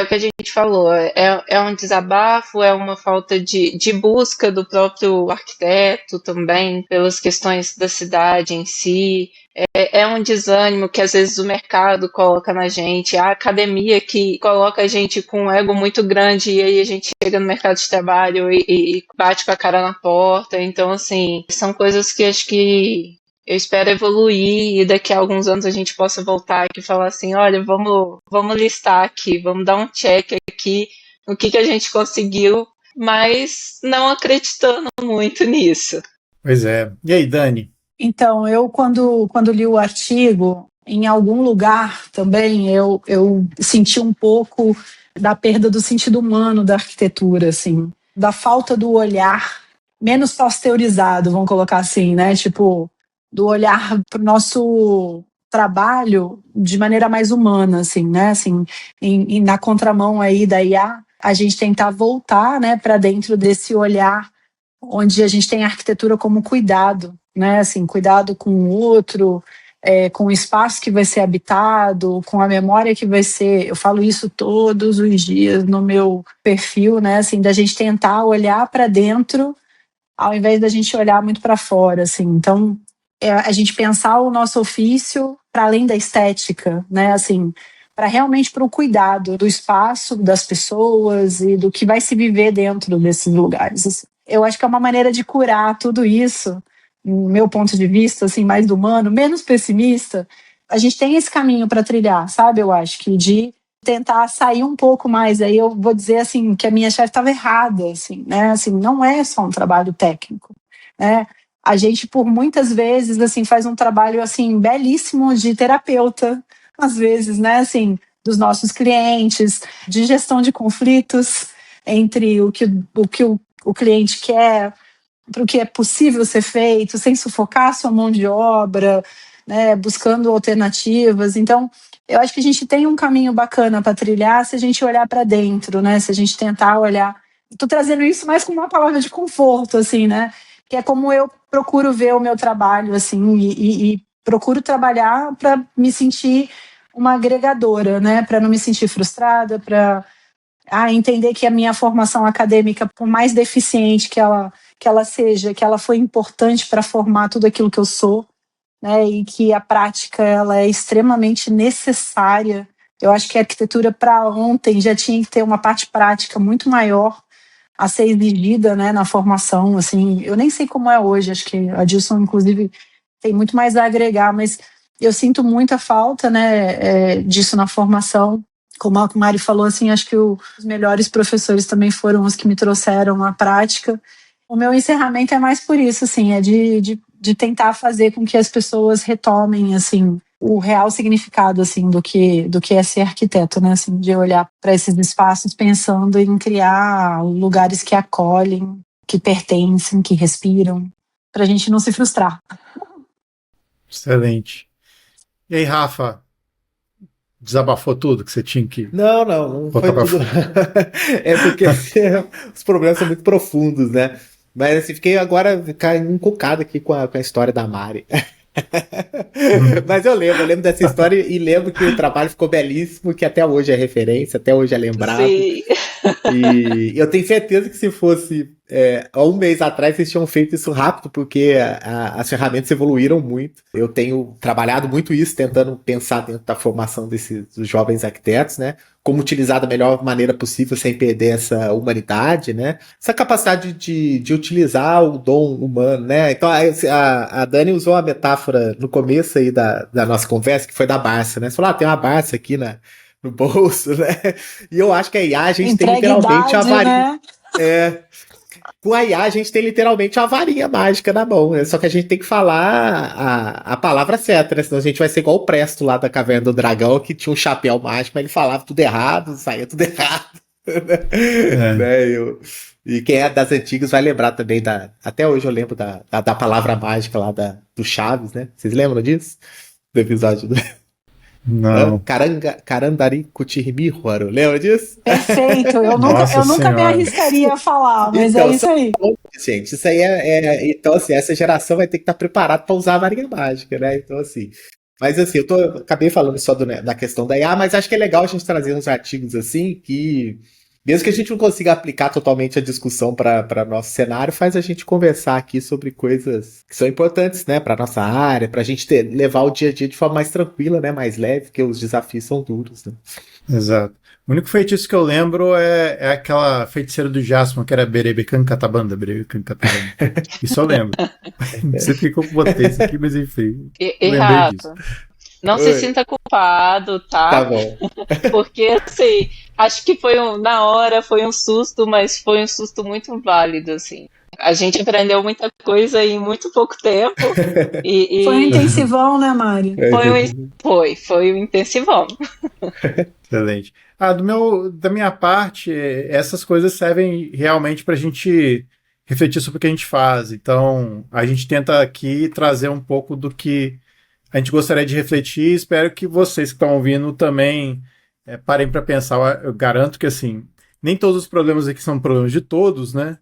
o que a gente falou, é um desabafo, é uma falta de busca do próprio arquiteto também, pelas questões da cidade em si, é um desânimo que às vezes o mercado coloca na gente, a academia que coloca a gente com um ego muito grande e aí a gente chega no mercado de trabalho e bate com a cara na porta, então assim, são coisas que acho que eu espero evoluir e daqui a alguns anos a gente possa voltar aqui e falar assim, olha, vamos listar aqui, vamos dar um check aqui no que a gente conseguiu, mas não acreditando muito nisso. Pois é. E aí, Dani? Então, eu quando li o artigo, em algum lugar também eu senti um pouco da perda do sentido humano da arquitetura, assim, da falta do olhar menos pasteurizado, vamos colocar assim, né? Tipo, do olhar para o nosso trabalho de maneira mais humana, assim, né? Assim, na contramão aí da IA, a gente tentar voltar, né, para dentro desse olhar onde a gente tem a arquitetura como cuidado, né? Assim, cuidado com o outro, com o espaço que vai ser habitado, com a memória que vai ser. Eu falo isso todos os dias no meu perfil, né? Assim, da gente tentar olhar para dentro ao invés da gente olhar muito para fora, assim. Então, a gente pensar o nosso ofício para além da estética, né? Assim, para realmente para o cuidado do espaço, das pessoas e do que vai se viver dentro desses lugares. Assim. Eu acho que é uma maneira de curar tudo isso, no meu ponto de vista, assim, mais humano, menos pessimista. A gente tem esse caminho para trilhar, sabe? Eu acho que de tentar sair um pouco mais. Aí eu vou dizer assim que a minha chefe estava errada, assim, né? Assim, não é só um trabalho técnico, né? A gente por muitas vezes assim faz um trabalho assim belíssimo de terapeuta, às vezes, né? Assim, dos nossos clientes, de gestão de conflitos entre o que o cliente quer, para o que é possível ser feito, sem sufocar a sua mão de obra, né? Buscando alternativas. Então eu acho que a gente tem um caminho bacana para trilhar se a gente olhar para dentro, né? Se a gente tentar olhar. Estou trazendo isso mais como uma palavra de conforto, assim, né? Que é como eu procuro ver o meu trabalho, assim, e procuro trabalhar para me sentir uma agregadora, né, para não me sentir frustrada, para entender que a minha formação acadêmica, por mais deficiente que ela seja, que ela foi importante para formar tudo aquilo que eu sou, né, e que a prática ela é extremamente necessária. Eu acho que a arquitetura para ontem já tinha que ter uma parte prática muito maior a ser exigida, né, na formação, assim, eu nem sei como é hoje, acho que a Dilson, inclusive, tem muito mais a agregar, mas eu sinto muita falta, né, disso na formação. Como a Mari falou, assim, acho que os melhores professores também foram os que me trouxeram a prática. O meu encerramento é mais por isso, assim, é de tentar fazer com que as pessoas retomem, assim, o real significado, assim, do que é ser arquiteto, né, assim, de olhar para esses espaços pensando em criar lugares que acolhem, que pertencem, que respiram, para a gente não se frustrar. Excelente. E aí, Rafa, desabafou tudo que você tinha que Não botar foi pra tudo. fora? É porque assim, os problemas são muito profundos, né? Mas assim, fiquei agora encucado aqui com a história da Mari. Mas eu lembro dessa história e lembro que o trabalho ficou belíssimo, que até hoje é referência, até hoje é lembrado. Sim. E eu tenho certeza que se fosse há um mês atrás, eles tinham feito isso rápido, porque as ferramentas evoluíram muito. Eu tenho trabalhado muito isso, tentando pensar dentro da formação dos jovens arquitetos, né? Como utilizar da melhor maneira possível sem perder essa humanidade, né? Essa capacidade de utilizar o dom humano, né? Então a Dani usou a metáfora no começo aí da nossa conversa, que foi da Barça, né? Você falou, tem uma Barça aqui no bolso, né? E eu acho que a IA a gente tem literalmente a varinha. Né? Com a IA a gente tem literalmente a varinha mágica na mão, né? Só que a gente tem que falar a palavra certa, né? Senão a gente vai ser igual o Presto lá da Caverna do Dragão, que tinha um chapéu mágico, mas ele falava tudo errado, saía tudo errado. Né? E quem é das antigas vai lembrar também até hoje eu lembro da palavra mágica lá do Chaves, né? Vocês lembram disso? Do episódio do... Não. Carandari Kutirimihuaro, lembra disso? Perfeito, eu nunca me arriscaria a falar, mas então, é isso aí. Gente, isso aí então, assim, essa geração vai ter que estar preparada para usar a varinha mágica, né? Então, assim. Mas, assim, acabei falando só da questão da IA, mas acho que é legal a gente trazer uns artigos assim que. Mesmo que a gente não consiga aplicar totalmente a discussão para nosso cenário, faz a gente conversar aqui sobre coisas que são importantes, né, para nossa área, para a gente levar o dia a dia de forma mais tranquila, né, mais leve, porque os desafios são duros, né? Exato. O único feitiço que eu lembro é aquela feiticeira do Jasmine, que era Berebecan Catabanda. Isso eu lembro. Não sei porque eu botei isso aqui, mas enfim. Errado. Não se sinta culpado, tá? Tá bom. Porque, assim, acho que na hora foi um susto, mas foi um susto muito válido, assim. A gente aprendeu muita coisa em muito pouco tempo. Foi um intensivão, né, Mari? Foi um intensivão. Excelente. Da minha parte, essas coisas servem realmente para a gente refletir sobre o que a gente faz. Então, a gente tenta aqui trazer um pouco do que a gente gostaria de refletir. Espero que vocês que estão ouvindo também parem para pensar. Eu garanto que, assim, nem todos os problemas aqui são problemas de todos, né?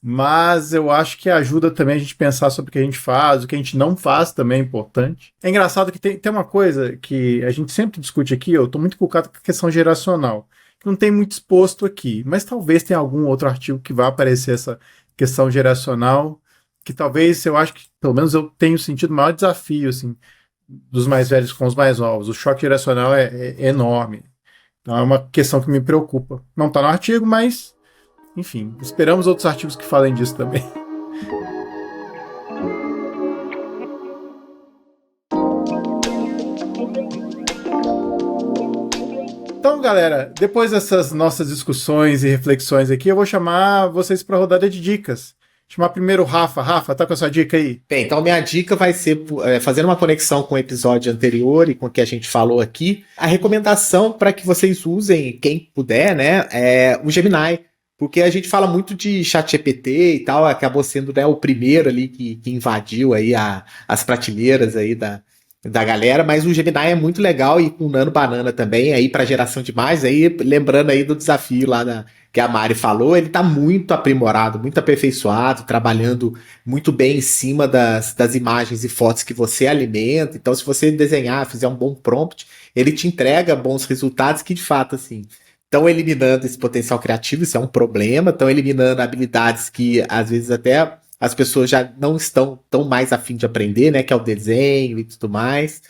Mas eu acho que ajuda também a gente pensar sobre o que a gente faz, o que a gente não faz também é importante. É engraçado que tem uma coisa que a gente sempre discute aqui, eu estou muito focado com a questão geracional, que não tem muito exposto aqui, mas talvez tenha algum outro artigo que vá aparecer essa questão geracional, que talvez eu acho que, pelo menos eu tenho sentido o maior desafio, assim, dos mais velhos com os mais novos. O choque geracional é enorme. Então é uma questão que me preocupa. Não está no artigo, mas enfim, esperamos outros artigos que falem disso também. Então, galera, depois dessas nossas discussões e reflexões aqui, eu vou chamar vocês para a rodada de dicas. Chamar primeiro o Rafa. Rafa, tá com a sua dica aí? Bem, então minha dica vai ser fazendo uma conexão com o episódio anterior e com o que a gente falou aqui. A recomendação para que vocês usem, quem puder, né, é o Gemini. Porque a gente fala muito de ChatGPT e tal, acabou sendo, né, o primeiro ali que invadiu aí as prateleiras aí da galera, mas o Gemini é muito legal e com o Nano Banana também, aí pra geração de mais, aí lembrando aí do desafio lá que a Mari falou, ele tá muito aprimorado, muito aperfeiçoado, trabalhando muito bem em cima das imagens e fotos que você alimenta, então se você desenhar, fizer um bom prompt, ele te entrega bons resultados que de fato, assim, estão eliminando esse potencial criativo, isso é um problema, estão eliminando habilidades que às vezes até as pessoas já não estão tão mais afim de aprender, né? Que é o desenho e tudo mais,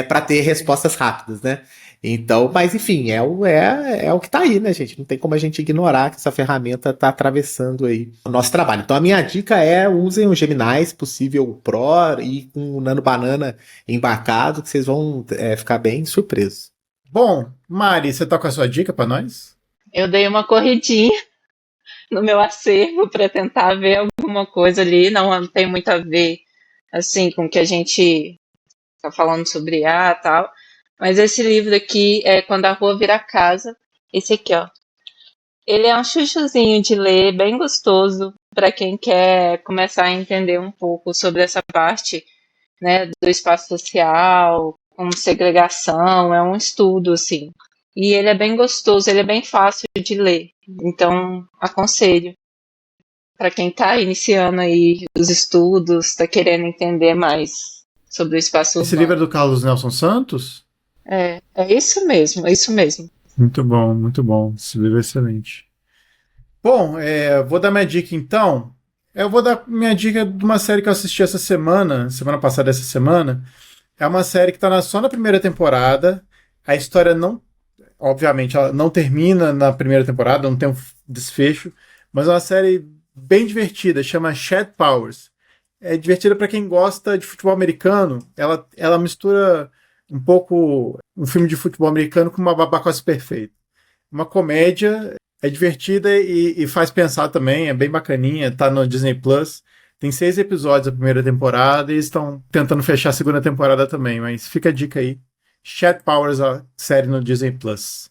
para ter respostas rápidas, né? Então, mas enfim, é o que tá aí, né, gente? Não tem como a gente ignorar que essa ferramenta tá atravessando aí o nosso trabalho. Então, a minha dica é usem o Gemini, se possível o Pro, e com o Nano Banana embarcado, que vocês vão ficar bem surpresos. Bom, Mari, você tá com a sua dica para nós? Eu dei uma corridinha no meu acervo para tentar ver alguma coisa ali, não tem muito a ver assim com o que a gente tá falando sobre IA e tal, mas esse livro aqui é Quando a Rua Vira Casa, esse aqui, ó. Ele é um chuchuzinho de ler, bem gostoso para quem quer começar a entender um pouco sobre essa parte, né, do espaço social, como segregação, é um estudo assim. E ele é bem gostoso, ele é bem fácil de ler. Então, aconselho para quem está iniciando aí os estudos, está querendo entender mais sobre o espaço Esse urbano. livro é do Carlos Nelson Santos? É isso mesmo, é isso mesmo. Muito bom, muito bom. Esse livro é excelente. Bom, vou dar minha dica então. Eu vou dar minha dica de uma série que eu assisti essa semana passada, essa semana. É uma série que está só na primeira temporada. A história não, obviamente, ela não termina na primeira temporada, não tem um desfecho, mas é uma série bem divertida, chama Shed Powers. É divertida para quem gosta de futebol americano. Ela mistura um pouco um filme de futebol americano com uma Babá Quase Perfeita. Uma comédia, é divertida e faz pensar também, é bem bacaninha, tá no Disney Plus. Tem 6 episódios da primeira temporada e estão tentando fechar a segunda temporada também, mas fica a dica aí. Shed Powers, a série no Disney Plus.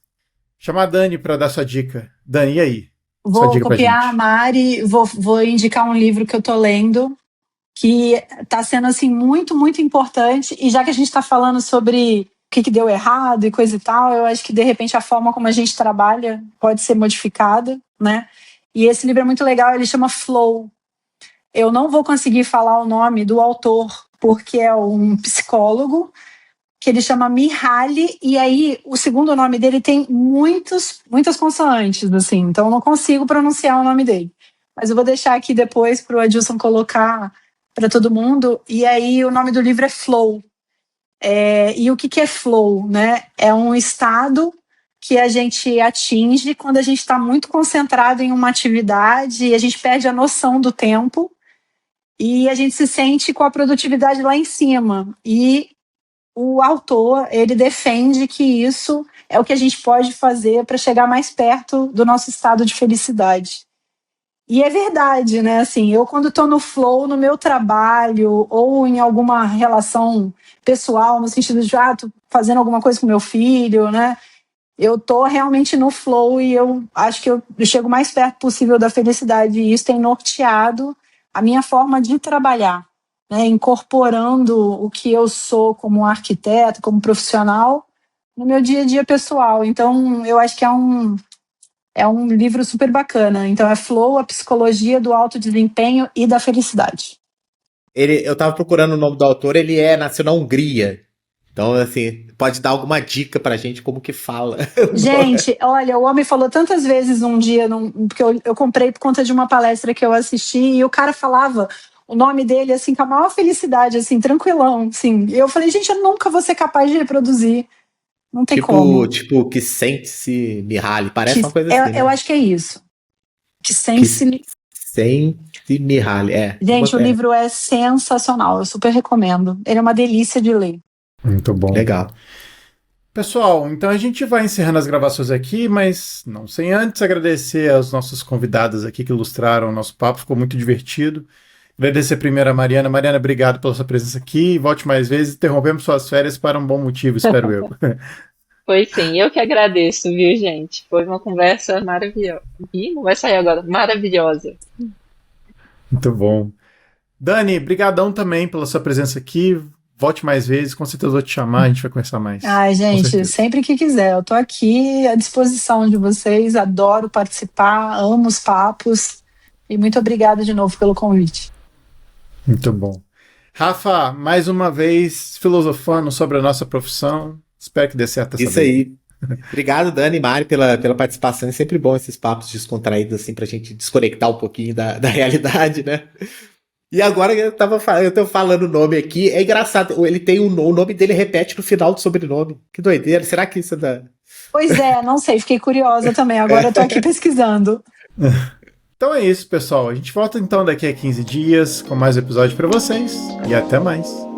Chama a Dani para dar sua dica. Dani, e aí? Sua Vou dica pra copiar a gente. Mari, vou indicar um livro que eu tô lendo, que está sendo assim muito, muito importante. E já que a gente está falando sobre o que deu errado e coisa e tal, eu acho que de repente a forma como a gente trabalha pode ser modificada, né? E esse livro é muito legal, ele chama Flow. Eu não vou conseguir falar o nome do autor, porque é um psicólogo que ele chama Mihaly, e aí o segundo nome dele tem muitas consoantes, assim, então eu não consigo pronunciar o nome dele. Mas eu vou deixar aqui depois para o Adilson colocar para todo mundo. E aí o nome do livro é Flow. E o que é Flow, né? É um estado que a gente atinge quando a gente está muito concentrado em uma atividade e a gente perde a noção do tempo e a gente se sente com a produtividade lá em cima. E o autor, ele defende que isso é o que a gente pode fazer para chegar mais perto do nosso estado de felicidade. E é verdade, né? Assim, eu quando estou no flow, no meu trabalho ou em alguma relação pessoal, no sentido de, tô fazendo alguma coisa com meu filho, né? Eu tô realmente no flow e eu acho que eu chego o mais perto possível da felicidade. E isso tem norteado a minha forma de trabalhar, né? Incorporando o que eu sou como arquiteto, como profissional, no meu dia a dia pessoal. Então, eu acho que é um livro super bacana. Então, é Flow, a psicologia do alto desempenho e da felicidade. Eu tava procurando o nome do autor, ele nasceu na Hungria. Então, assim, pode dar alguma dica pra gente como que fala. Gente, olha, o homem falou tantas vezes um dia, porque eu comprei por conta de uma palestra que eu assisti, e o cara falava o nome dele, assim, com a maior felicidade, assim, tranquilão, assim. E eu falei, gente, eu nunca vou ser capaz de reproduzir. Não tem como. Tipo, que sente-se Mihaly. Parece uma coisa assim, Eu né? acho que é isso. Que Que sente-se. sente Mihaly, Gente, o livro é sensacional, eu super recomendo. Ele é uma delícia de ler. Muito bom. Legal. Pessoal, então a gente vai encerrando as gravações aqui, mas não sem antes agradecer aos nossos convidados aqui que ilustraram o nosso papo, ficou muito divertido. Agradecer primeiro a Mariana. Mariana, obrigado pela sua presença aqui. Volte mais vezes. Interrompemos suas férias para um bom motivo, espero eu. Foi sim, eu que agradeço, viu, gente? Foi uma conversa maravilhosa. Ih, não vai sair agora. Maravilhosa. Muito bom. Dani, brigadão também pela sua presença aqui. volte mais vezes, com certeza eu vou te chamar, a gente vai conversar mais. Ai, gente, sempre que quiser. Eu tô aqui à disposição de vocês, adoro participar, amo os papos. E muito obrigada de novo pelo convite. Muito bom. Rafa, mais uma vez filosofando sobre a nossa profissão. Espero que dê certo essa Isso vez. aí. Obrigado, Dani e Mari, pela participação. É sempre bom esses papos descontraídos, assim, pra gente desconectar um pouquinho da realidade, né? E agora eu tô falando o nome aqui. É engraçado, ele tem o nome dele repete no final do sobrenome. Que doideira. Será que isso é da... Pois é, não sei, fiquei curiosa também. Agora eu tô aqui pesquisando. Então é isso, pessoal. A gente volta então daqui a 15 dias com mais episódio para vocês. E até mais.